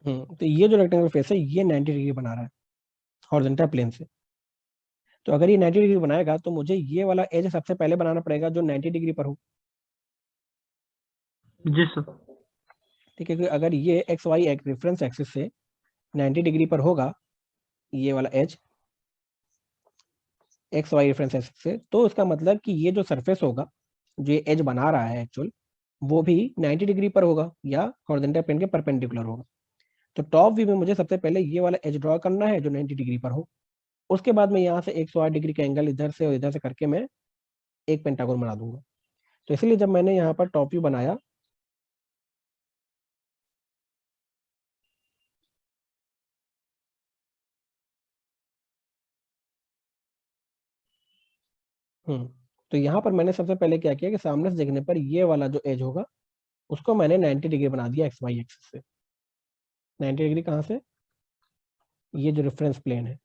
तो ये जो रेक्टेंगुलर फेस है ये 90 डिग्री बना रहा है हॉरिजॉन्टल प्लेन से। तो अगर ये 90 डिग्री बनाएगा तो मुझे ये वाला एज सबसे पहले बनाना पड़ेगा जो 90 डिग्री पर हो। जी सर। ठीक है, क्योंकि अगर ये एक्स वाई रेफरेंस एक्सिस से 90 डिग्री पर होगा, ये वाला edge X Y reference axis से, तो इसका मतलब कि ये जो सरफेस होगा, जो ये एज बना रहा है एक्चुअल, वो भी 90 डिग्री पर होगा या हॉरिजॉन्टल प्लेन के परपेंडिकुलर होगा। तो टॉप व्यू में मुझे सबसे पहले ये वाला एज ड्रॉ करना है जो 90 डिग्री पर हो। उसके बाद मैं यहाँ से 108 डिग्री का एंगल इधर से और इधर से करके मैं एक पेंटागन बना दूंगा। तो इसलिए जब मैंने यहाँ पर टॉप व्यू बनाया, तो यहाँ पर मैंने सबसे पहले क्या किया कि सामने से देखने पर ये वाला जो एज होगा उसको मैंने 90 डिग्री बना दिया एक्स वाई एक्सिस से। 90 डिग्री कहाँ से? ये जो रेफरेंस प्लेन है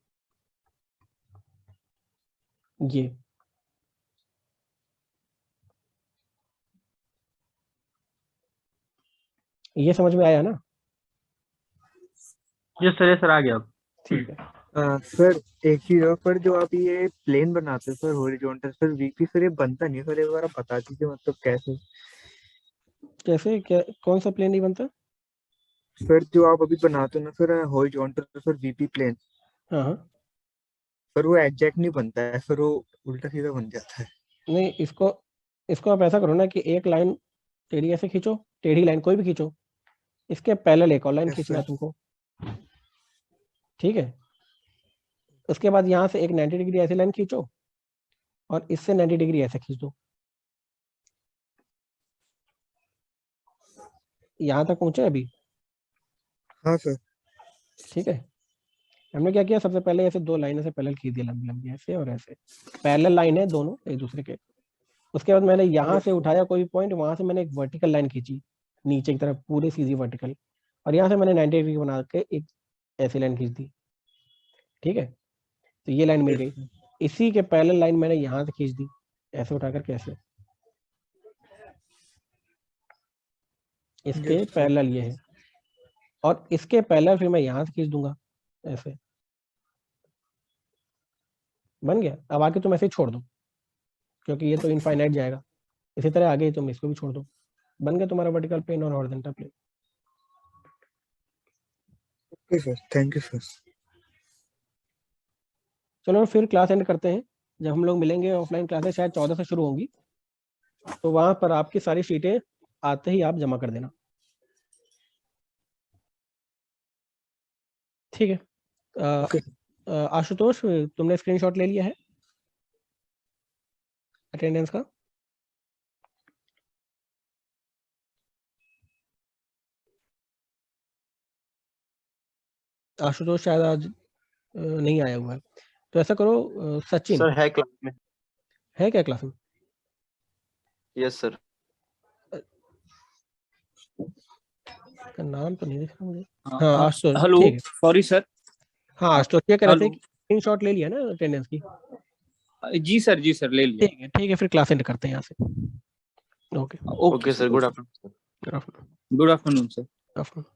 ये समझ में आया ना? यस सर, सर आ गया। ठीक है। सर एक चीज और, पर जो आप ये प्लेन बनाते हैं sir horizontal, sir VP sir ये बनता नहीं है सर, एक बार आप बता दीजिए मतलब कैसे? कैसे? क्या, कौन सा प्लेन नहीं बनता? सर जो आप अभी बनाते हो ना sir horizontal sir VP plane, हाँ पर वो एग्जैक्ट नहीं बनता है सर, वो उल्टा सीधा बन जाता है। नहीं, इसको आप ऐसा करो ना कि एक लाइन टेढ़ी ऐसे खींचो, टेढ़ी लाइन कोई भी खींचो, इसके पैरेलल एक और लाइन Yes, खींचना है sir. तुमको, ठीक है। उसके बाद यहाँ से एक 90 डिग्री ऐसी लाइन खींचो और इससे 90 डिग्री ऐसे खींच दो, यहाँ तक पहुंचे अभी, हाँ सर। ठीक है। हमने क्या किया, सबसे पहले ऐसे दो लाइन से पैरेलल खींच दिया, लंबी लंबी ऐसे और ऐसे, पैरेलल लाइन है दोनों एक दूसरे के। उसके बाद मैंने यहाँ से उठाया कोई पॉइंट, वहां से मैंने एक वर्टिकल लाइन खींची नीचे की तरफ पूरी सीधी वर्टिकल, और यहाँ से मैंने 90 डिग्री बना के एक ऐसी लाइन खींच दी, ठीक है। तो ये लाइन मिल गई। इसी के पैरेलल लाइन मैंने यहाँ से खींच दी ऐसे उठा करके ऐसे, इसके पैरेलल ये है, और इसके पैरेलल फिर मैं यहाँ से खींच दूंगा ऐसे, बन गया। अब आगे तुम ऐसे ही छोड़ दो क्योंकि ये तो इनफाइनाइट जाएगा, इसी तरह आगे तुम इसको भी छोड़ दो, बन गया तुम्हारा वर्टिकल प्लेन और horizontal plane. Okay sir, thank you sir. चलो फिर क्लास एंड करते हैं। जब हम लोग मिलेंगे ऑफलाइन क्लासेस शायद 14 से शुरू होंगी, तो वहां पर आपकी सारी शीटें आते ही आप जमा कर देना, ठीक है। आशुतोष, तुमने स्क्रीनशॉट ले लिया है अटेंडेंस का? आशुतोष शायद आज नहीं आया हुआ है, तो ऐसा करो सचिन सर है क्लास में। है क्या क्लास में? Yes sir. का नाम तो नहीं दिख रहा मुझे। हाँ आशुतोष, हेलो, ठीक है। Sorry sir. हाँ आशुतोष, ये कह रहे थे हेलो। स्क्रीनशॉट ले लिया ना अटेंडेंस की? जी सर ले लिया। ठीक है, फिर क्लास एंड करते हैं यहाँ से। Okay okay sir, good afternoon. Good afternoon sir. Afternoon.